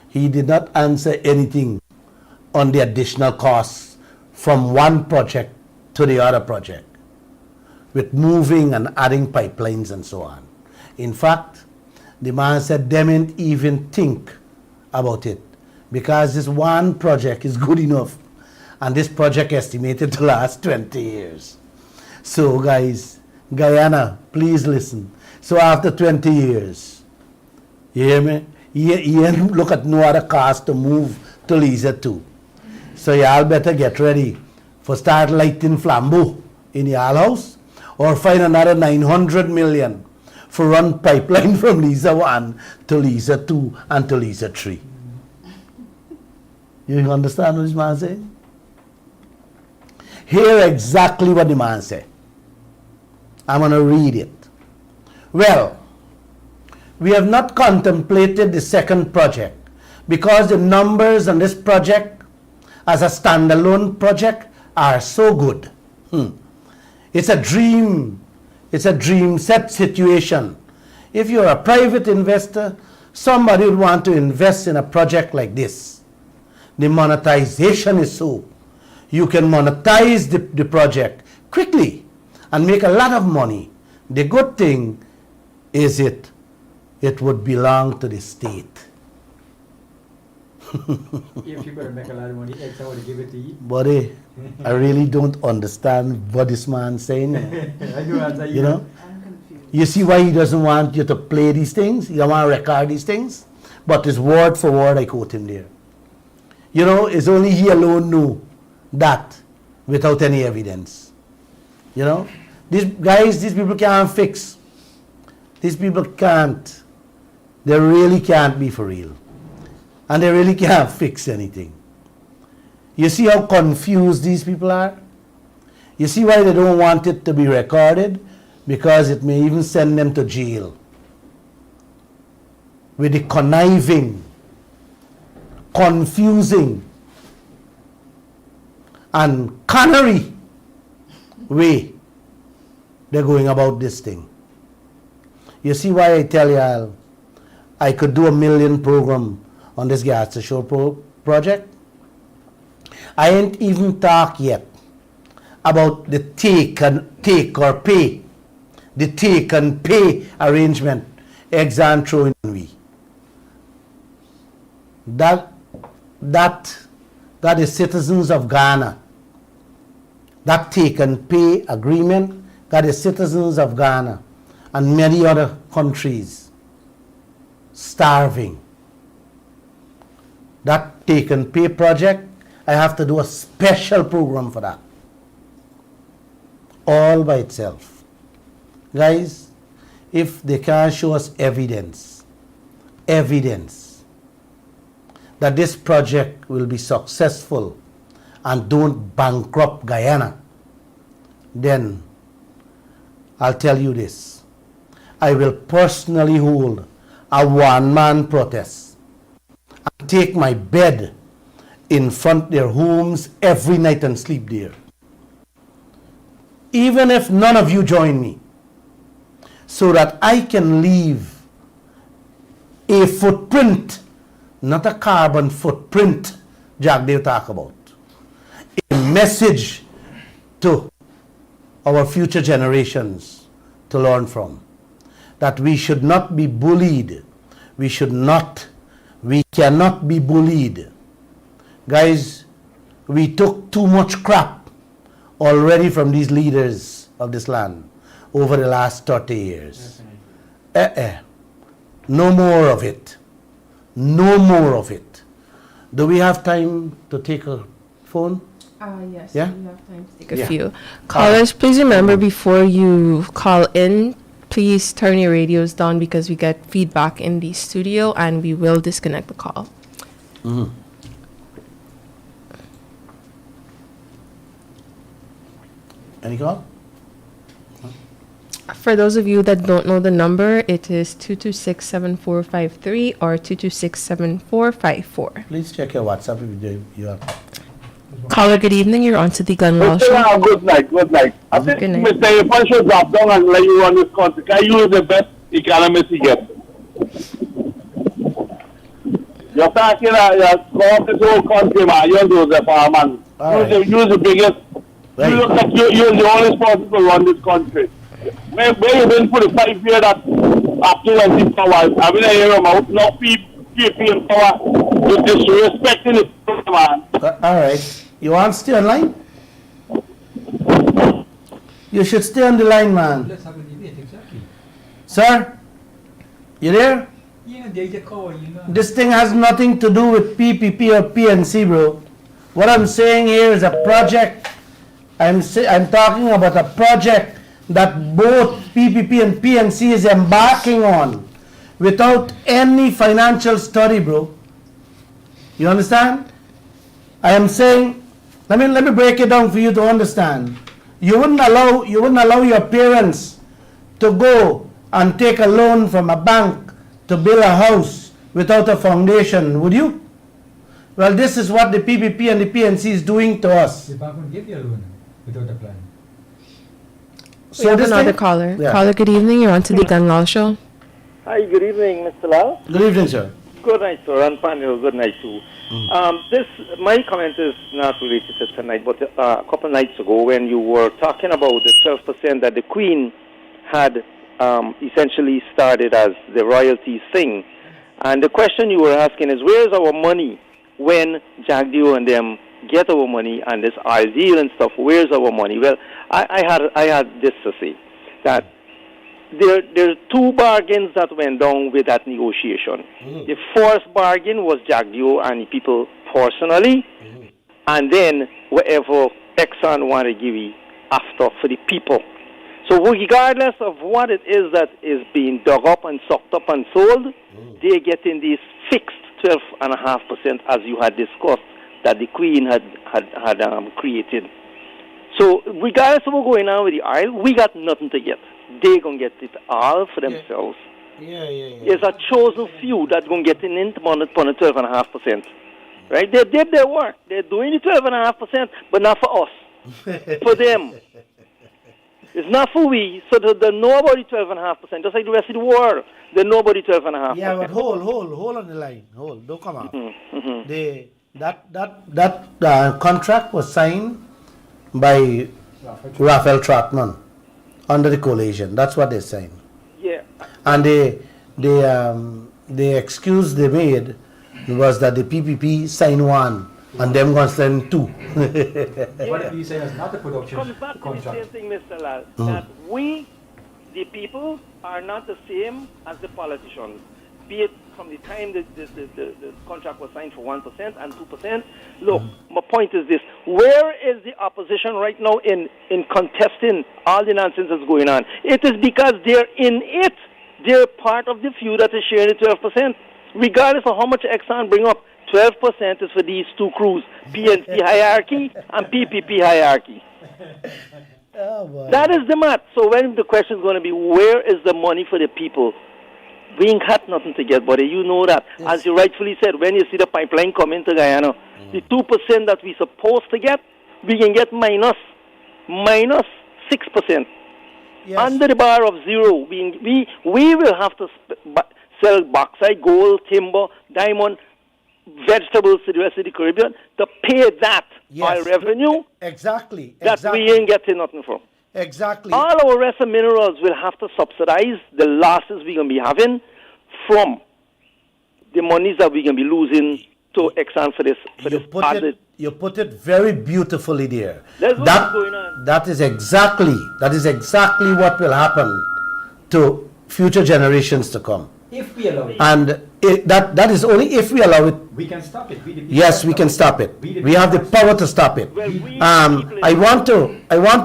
He did not answer anything on the additional costs from one project to the other project, with moving and adding pipelines and so on. In fact, the man said they didn't even think about it because this one project is good enough, and this project estimated to last 20 years. So guys, Guyana, please listen. So after 20 years, you hear me? You look at no other cost to move to Liza 2. So y'all better get ready for start lighting flambeau in y'all house, or find another 900 million for run pipeline from Liza 1 to Liza 2 and to Liza 3. You understand what this man saying? Hear exactly what the man said. I'm going to read it. Well, we have not contemplated the second project because the numbers on this project as a standalone project are so good. It's a dream. It's a dream set situation. If you're a private investor, somebody would want to invest in a project like this. The monetization is so. You can monetize the project quickly and make a lot of money. The good thing is it would belong to the state. If you could make a lot of money, X, I would give it to you. Buddy, I really don't understand what this man's saying. I do answer You know? I'm confused. You see why he doesn't want you to play these things? He don't want to record these things? But his word for word, I quote him there. You know, it's only he alone knew that without any evidence. You know? These people can't fix. These people can't. They really can't be for real. And they really can't fix anything. You see how confused these people are? You see why they don't want it to be recorded? Because it may even send them to jail. With the conniving, confusing, and cannery way they're going about this thing. You see why I tell y'all I could do 1 million program on this gas to show project? I ain't even talk yet about the take or pay, the take and pay arrangement exam throwing we. That is citizens of Ghana. That take and pay agreement got the citizens of Ghana and many other countries starving. That take and pay project, I have to do a special program for that. All by itself. Guys, if they can't show us evidence that this project will be successful and don't bankrupt Guyana, then I'll tell you this. I will personally hold a one-man protest and take my bed in front of their homes every night and sleep there. Even if none of you join me, so that I can leave a footprint, not a carbon footprint, Jack they talk about. A message to our future generations to learn from. That we should not be bullied. We cannot be bullied. Guys, we took too much crap already from these leaders of this land over the last 30 years. No more of it. No more of it. Do we have time to take a phone? Yes, Yeah? we have time to take a Yeah. few. Callers, please remember before you call in, please turn your radios down because we get feedback in the studio and we will disconnect the call. Mm-hmm. Any call? For those of you that don't know the number, it is 226-7453 or 226-7454. Please check your WhatsApp if you have. Caller, good evening. You're on to the Gun Law Show. Good night. I think Good night. Mr. Ifan should drop down and let you run this country. Can you use the best economist you get? You're talking about this whole country, man. You're the farmer. You're the biggest. Right. You look like you're the only person to run this country. Where you been for the 5 years that after when power? I mean, I hear about no people in power. You're disrespecting it, man. All right. You want to stay online? You should stay on the line, man. Let's have a debate, exactly. Sir? You there? Yeah, there's a call, you know. This thing has nothing to do with PPP or PNC, bro. What I'm saying here is a project. I'm talking about a project that both PPP and PNC is embarking on without any financial study, bro. You understand? I am saying, let me break it down for you to understand. You wouldn't allow your parents to go and take a loan from a bank to build a house without a foundation, would you? Well, this is what the PPP and the PNC is doing to us. The bank won't give you a loan without a plan. We have another caller. Yeah. Caller, good evening. You're on to the Gun Law Show. Hi, good evening, Mr. Lall. Good evening, sir. Good night, sir, and panel, good night, too. My comment is not related to tonight, but a couple nights ago when you were talking about the 12% that the Queen had essentially started as the royalties thing. And the question you were asking is, where is our money when Jagdeo and them get our money and this oil deal and stuff, where's our money? Well, I had this to say, that there are two bargains that went down with that negotiation. The first bargain was Jagdeo and the people personally, and then whatever Exxon wanted to give you after for the people. So regardless of what it is that is being dug up and sucked up and sold, they're getting this fixed 12.5% as you had discussed that the Queen had created. So regardless of what's going on with the oil, we got nothing to get. They're going to get it all for themselves. It's a chosen few that's going to get in upon the 12.5%. Right? They did their work. They're doing the 12.5%, but not for us. For them. It's not for we, so they know about the 12.5%, just like the rest of the world. They know about the 12.5%. Yeah, but hold on the line. Hold, don't come out. That contract was signed by Raphael Trotman under the coalition. That's what they signed. Yeah. And the excuse they made was that the PPP signed one and them going to sign two. What we say is not a production Comes back to the contract. same thing, Mr. Lall, that we, the people, are not the same as the politicians. Be it from the time the contract was signed for 1% and 2%. Look, my point is this. Where is the opposition right now in contesting all the nonsense that's going on? It is because they're in it. They're part of the few that is sharing the 12%. Regardless of how much Exxon bring up, 12% is for these two crews, PNC hierarchy and PPP hierarchy. Oh, boy. That is the math. So when the question is going to be, where is the money for the people? We ain't got nothing to get, buddy. You know that. Yes. As you rightfully said, when you see the pipeline coming to Guyana, the 2% that we're supposed to get, we can get minus 6%. Yes. Under the bar of zero. We will have to sell bauxite, gold, timber, diamond, vegetables to the rest of the Caribbean to pay that oil revenue Exactly. that we ain't getting nothing from. Exactly. All our rest of minerals will have to subsidize the losses we're going to be having from the monies that we're going to be losing to Exxon for this. You put it very beautifully there. That's what's going on. That is exactly what will happen to future generations to come. If we allow it, And that is only if we allow it. we can stop it. Yes, we can stop it. We have the power to stop it. Well, we I want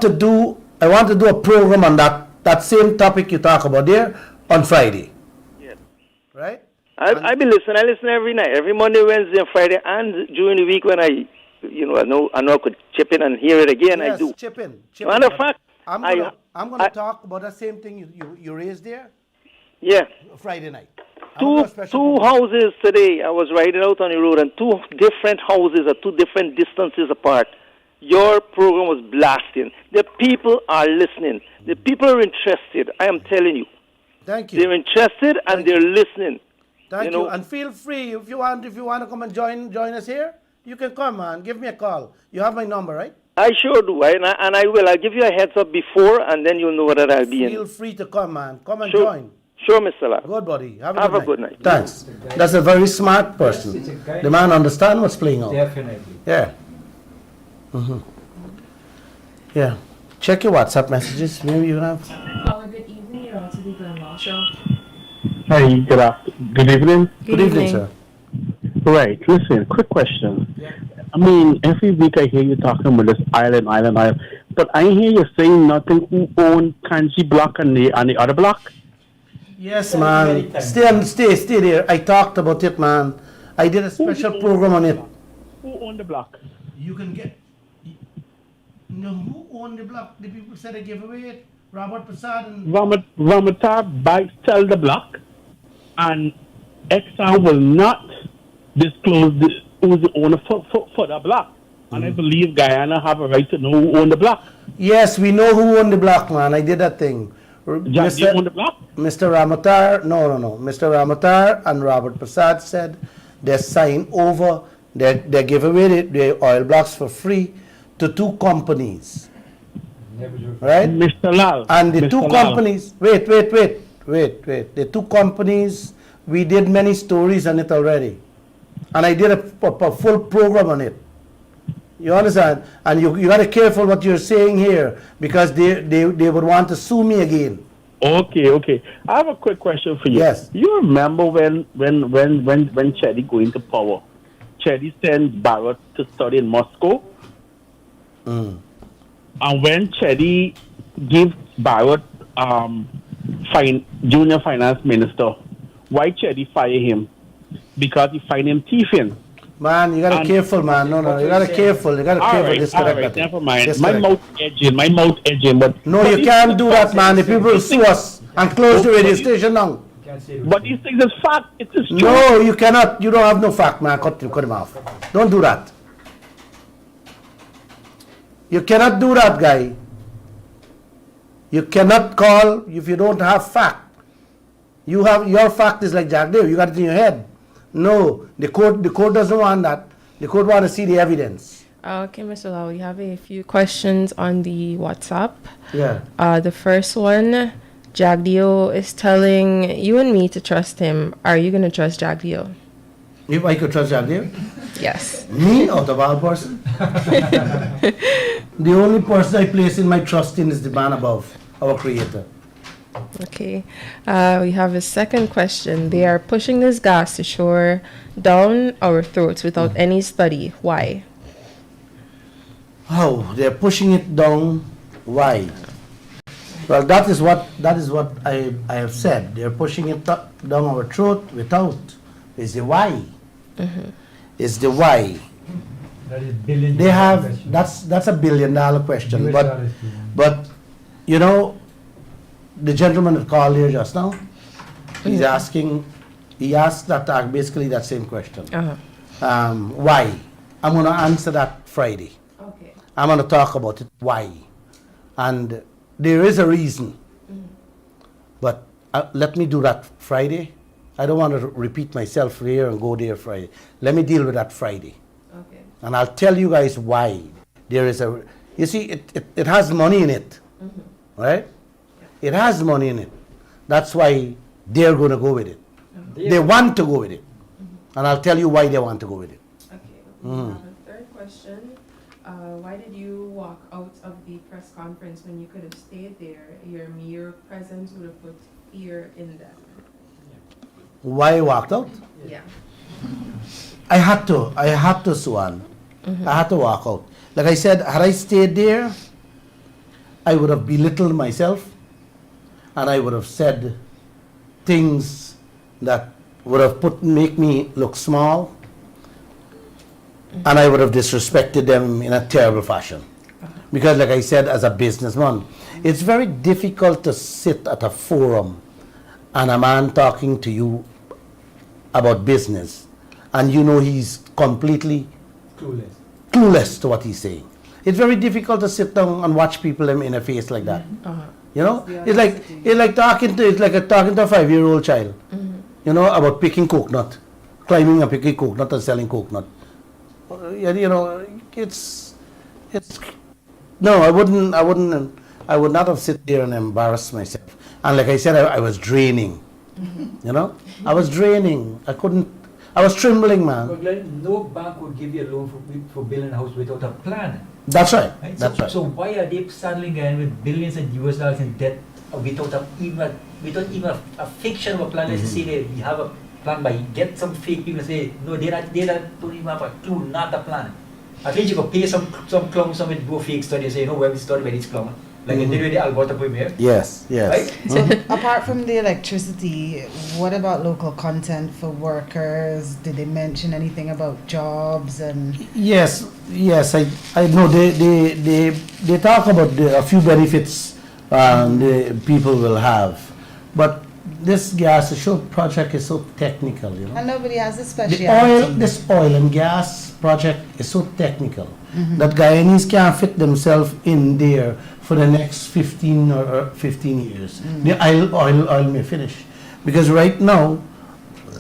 to do a program on that same topic you talk about there on Friday. Yes. Right? I be listening. I listen every night, every Monday, Wednesday, and Friday, and during the week when I know I could chip in and hear it again. Yes, I do. chip in. Matter of fact, I'm gonna talk about the same thing you raised there yeah. Friday night. I'm gonna do a special Two program. houses today. I was riding out on the road, and two different houses at two different distances apart. Your program was blasting. The people are listening. The people are interested. I am telling you. Thank you. They're interested and they're listening. Thank you you. know. And feel free if you want to come and join us here. You can come, man. Give me a call. You have my number, right? I sure do. And I will. I'll give you a heads up before, and then you'll know whether I'll be Feel in. free to come, man. Come and Sure. join. Sure, Mr. Lall. Good, buddy. Have Have a a good night. Thanks. That's a very smart person. Yes, it's a guy- The man understands what's playing out. Definitely. Yeah. Yeah. Check your WhatsApp messages. Maybe you have. Caller, good evening. You're on to the Glenn Lall Show. Hi, good evening. Good evening, sir. Right, listen, quick question. I mean, every week I hear you talking about this island, but I hear you saying nothing who owned Kanji block and the other block. Yes, man. Stay there. I talked about it, man. I did a special program on it. Who owned the block? You can get. No, who owned the block? The people said they gave away it. Robert Prasad and. Ramatar buy sell the block, and Exxon will not disclose who's the owner for the block. And I believe Guyana have a right to know who owned the block. Yes, we know who owned the block, man. I did that thing. Just you own the block? Mr. Ramatar, no. Mr. Ramatar and Robert Prasad said they signed over, they gave away the oil blocks for free to two companies. Right? Mr. Lall. And the Mr. two Lall. companies, wait. The two companies, we did many stories on it already. And I did a full program on it. You understand? And you got to be careful what you're saying here, because they would want to sue me again. Okay. I have a quick question for you. Yes. You remember when Chedi go into power, Chedi sent Barrett to study in Moscow? And when Chedi gave Barrett junior finance minister, why Chedi fire him? Because he find him thieving. Man, you gotta be careful, man. No, you gotta be careful. You gotta be careful. All right, never mind. My mouth edging, but no, you can't do that, man. The people will sue us and close the radio station now. But these things is fact. It is true. No, you cannot. You don't have no fact, man. Cut him off. Don't do that. You cannot do that, guy. You cannot call if you don't have fact. You have your fact is like Jack Dave. You got it in your head. No, the court doesn't want that. The court want to see the evidence. Okay, Mr. Lall, we have a few questions on the WhatsApp. Yeah. The first one, Jagdio is telling you and me to trust him. Are you going to trust Jagdio? If I could trust Jack Dave? Yes. Me or the wild person? The only person I place in my trust in is the man above, our Creator. Okay. We have a second question. They are pushing this gas to shore down our throats without any study. Why? Oh, they're pushing it down. Why? Well, that is what I have said. They're pushing it down our throat without. Is the why? Is the why? That is billion. They have question. that's a $1 billion question. US But dollars. but you know, the gentleman that called here just now, he asked that basically that same question. Why? I'm gonna answer that Friday. Okay. I'm gonna talk about it. Why? And there is a reason. But let me do that Friday. I don't want to repeat myself here and go there Friday. Let me deal with that Friday. Okay. And I'll tell you guys why. There is you see, it has money in it, right? It has money in it. That's why they're going to go with it. They want to go with it. And I'll tell you why they want to go with it. Okay. We have a third question. Why did you walk out of the press conference when you could have stayed there? Your mere presence would have put fear in them. Why I walked out? Yeah. I had to, Swan. I had to walk out. Like I said, had I stayed there, I would have belittled myself, and I would have said things that would have make me look small, and I would have disrespected them in a terrible fashion. Because like I said, as a businessman, it's very difficult to sit at a forum and a man talking to you about business, and you know he's completely clueless to what he's saying. It's very difficult to sit down and watch people in a face like that. You know, it's like talking to a 5-year-old child. You know, about picking coconut, climbing and picking coconut and selling coconut. You know, it's no, I would not have sit there and embarrass myself. And like I said, I was draining. You know, I was draining. I was trembling, man. But Glenn, no bank would give you a loan for building a house without a plan. That's right. Right? That's right. So why are they saddling in with billions of US dollars in debt without even a fiction of a plan? Let's say they have a plan, by get some fake people say no, they don't even have a clue, not a plan. At least you could pay some clown, some with do a fake study and say, no, where we study by this clown. Like they did with the Alberta Premier. Yes. Right? So apart from the electricity, what about local content for workers? Did they mention anything about jobs and? Yes. I know they talk about a few benefits the people will have, but this gas project is so technical, you know. And nobody has a specialty. This oil and gas project is so technical that Guyanese can't fit themselves in there for the next 15 years. The oil may finish, because right now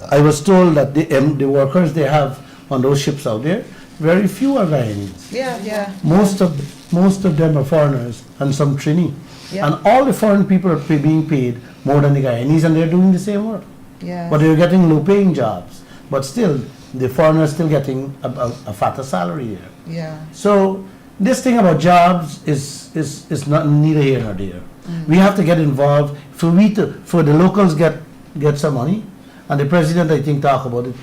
I was told that the workers they have on those ships out there, very few are Guyanese. Yeah. Most of them are foreigners and some Trini. Yeah. And all the foreign people are being paid more than the Guyanese, and they're doing the same work. Yeah. But they're getting low-paying jobs. But still, the foreigner is still getting a fatter salary here. Yeah. So this thing about jobs is not neither here nor there. We have to get involved for the locals get some money, and the president I think talk about it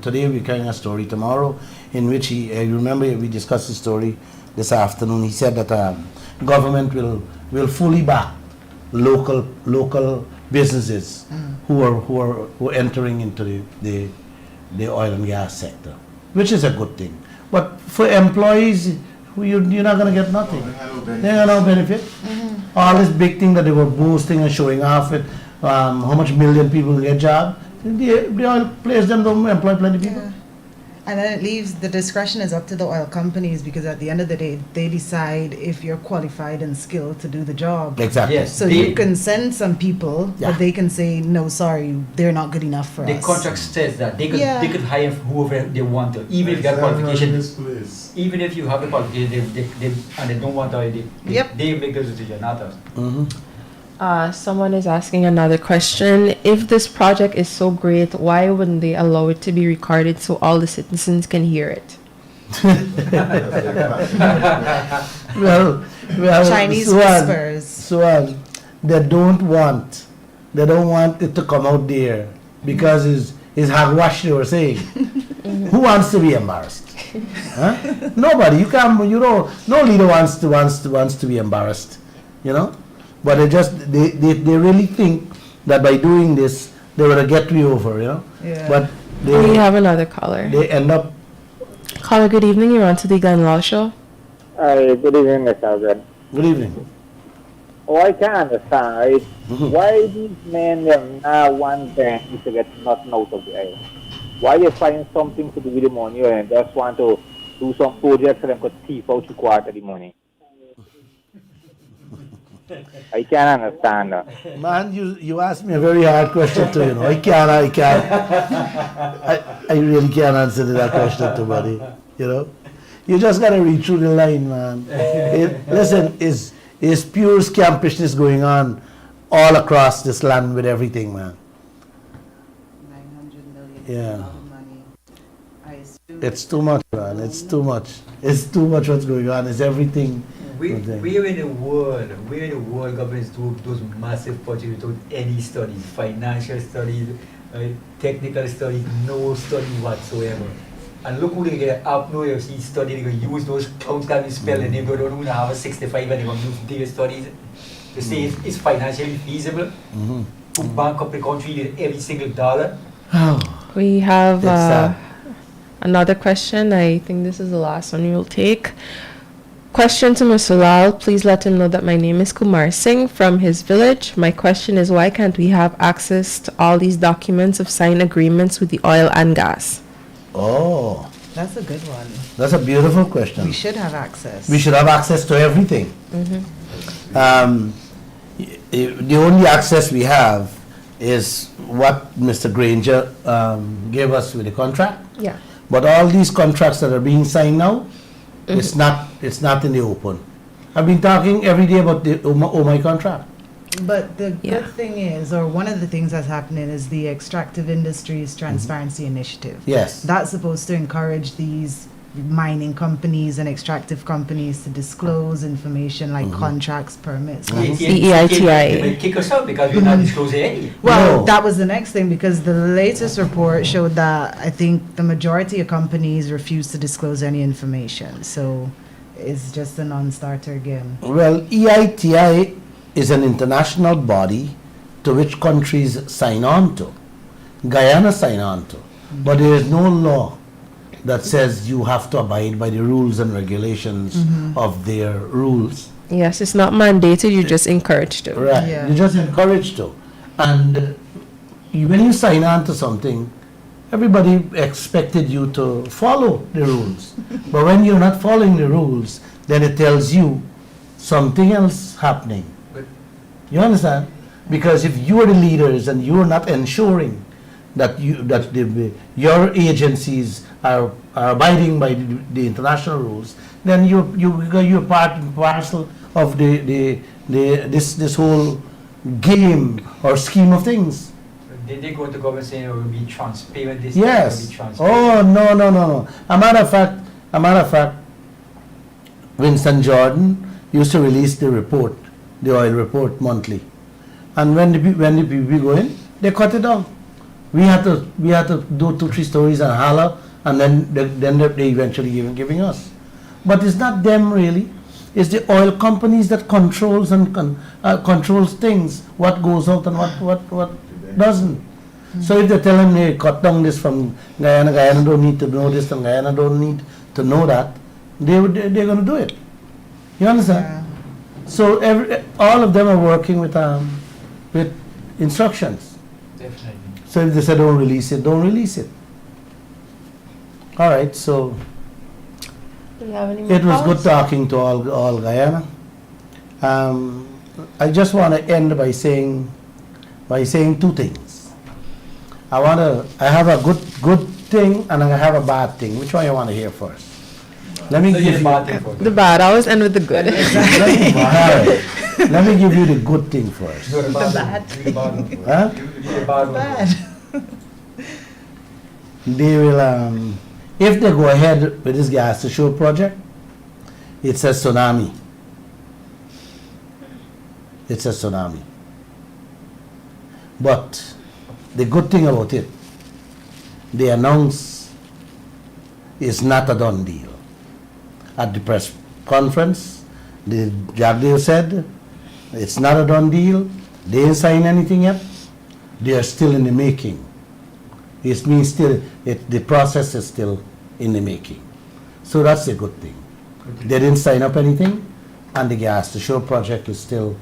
today. We're carrying a story tomorrow in which you remember we discussed the story this afternoon. He said that government will fully back local businesses who are entering into the oil and gas sector, which is a good thing. But for employees, you're not going to get nothing. They have no benefit. All this big thing that they were boasting and showing off it, how much million people get job. The oil players them don't employ plenty of people. Yeah. And then it leaves the discretion is up to the oil companies, because at the end of the day, they decide if you're qualified and skilled to do the job. Exactly. Yes. So you can send some people, Yeah. but they can say, no, sorry, they're not good enough for The us. contract says that they Yeah. could hire whoever they want to, even if you have qualification. Even if you have the qualification, they don't want to. Yep. They make the decision, not us. Someone is asking another question. If this project is so great, why wouldn't they allow it to be recorded so all the citizens can hear it? Well, Chinese Suan, whispers. Suan, they don't want it to come out there because it's hogwash they were saying. Who wants to be embarrassed? Huh? Nobody. No leader wants to be embarrassed. But they really think that by doing this they will get me over. Yeah. But We have another caller. they end up. Caller, good evening. You're on to the Glenn Lall Show. Hi, good evening, Mr. Alfred. Good evening. Oh, I can understand, right? Why these men now want them to get nothing out of the oil? Why they find something to do with the money and just want to do some projects so they could thief out the quarter of the money? I can't understand that. Man, you asked me a very hard question too. I can't. I really can't answer to that question too, buddy. You just gotta read through the line, man. Listen, it's pure scampishness going on all across this land with everything, man. 900 million. Yeah. A lot of money. I assume It's too much, man. It's too much. It's too much what's going on. It's everything. Where in the world governments do those massive projects without any studies, financial studies, technical studies, no study whatsoever? And look who they get up now, if he's studying, they're going to use those counts that we spell and they don't even have a 65 and they're going to use their studies to say it's financially feasible to bank up the country with every single dollar. We have That's sad. another question. I think this is the last one we will take. Question to Mr. Lall. Please let him know that my name is Kumar Singh from his village. My question is, why can't we have access to all these documents of signed agreements with the oil and gas? Oh, that's a good one. that's a beautiful question. We should have access. We should have access to everything. The only access we have is what Mr. Granger gave us with the contract. Yeah. But all these contracts that are being signed now, it's not in the open. I've been talking every day about the OMI contract. But the Yeah. good thing is, or one of the things that's happening is the Extractive Industries Transparency Initiative. Yes. That's supposed to encourage these mining companies and extractive companies to disclose information like contracts, permits. EITI. They will kick us out because we're not disclosing any. Well, No. that was the next thing, because the latest report showed that I think the majority of companies refuse to disclose any information. So it's just a non-starter again. Well, EITI is an international body to which countries sign on to. Guyana sign on to. But there is no law that says you have to abide by the rules and regulations of their rules. Yes, it's not mandated, you're just encouraged to. Right. Yeah. You're just encouraged to. And when you sign on to something, everybody expected you to follow the rules. But when you're not following the rules, then it tells you something else happening. But You understand? Because if you are the leaders and you are not ensuring that your agencies are abiding by the international rules, then you're part and parcel of this whole game or scheme of things. Did they go to government saying it will be transparent? This Yes. will be transparent? Oh, no. A matter of fact, Winston Jordan used to release the report, the oil report monthly. And when the people go in, they cut it down. We had to do 2-3 stories and holler, and then they eventually giving us. But it's not them really. It's the oil companies that controls things, what goes out and what doesn't. So if they tell them they cut down this from Guyana don't need to know this, and Guyana don't need to know that, they're going to do it. You understand? Yeah. So all of them are working with instructions. Definitely. So if they say don't release it, don't release it. All right. So Do we have any more it was good calls? talking to all Guyana. I just want to end by saying 2 things. I have a good thing and I have a bad thing. Which one you want to hear first? Let me So give here's you. bad thing for The bad. I always end with the good. Let me give you the good thing first. the bad. bad The bad one first. Huh? The bad one Bad. first. They will, if they go ahead with this gas to show project, it's a tsunami. It's a tsunami. But the good thing about it, they announce it's not a done deal. At the press conference, the Jagdeo said it's not a done deal. They didn't sign anything yet. They are still in the making. It means the process is still in the making. So that's a good thing. They didn't sign up anything, and the gas to show project is still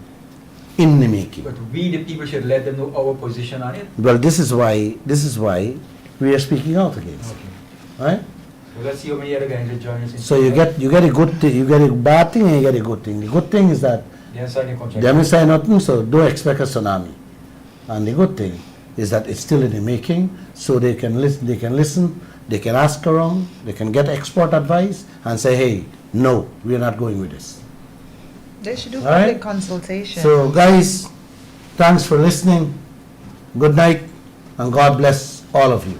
in the making. But we, the people, should let them know our position on it. Well, this is why we are speaking out against it, right? So let's see how many other guys will join us. So you get a good thing, you get a bad thing, and you get a good thing. The good thing is that They have signed a contract. they haven't signed nothing, so don't expect a tsunami. And the good thing is that it's still in the making, so they can listen, they can ask around, they can get expert advice and say, hey, no, we are not going with this. They should do All public right. consultation. So guys, thanks for listening. Good night, and God bless all of you.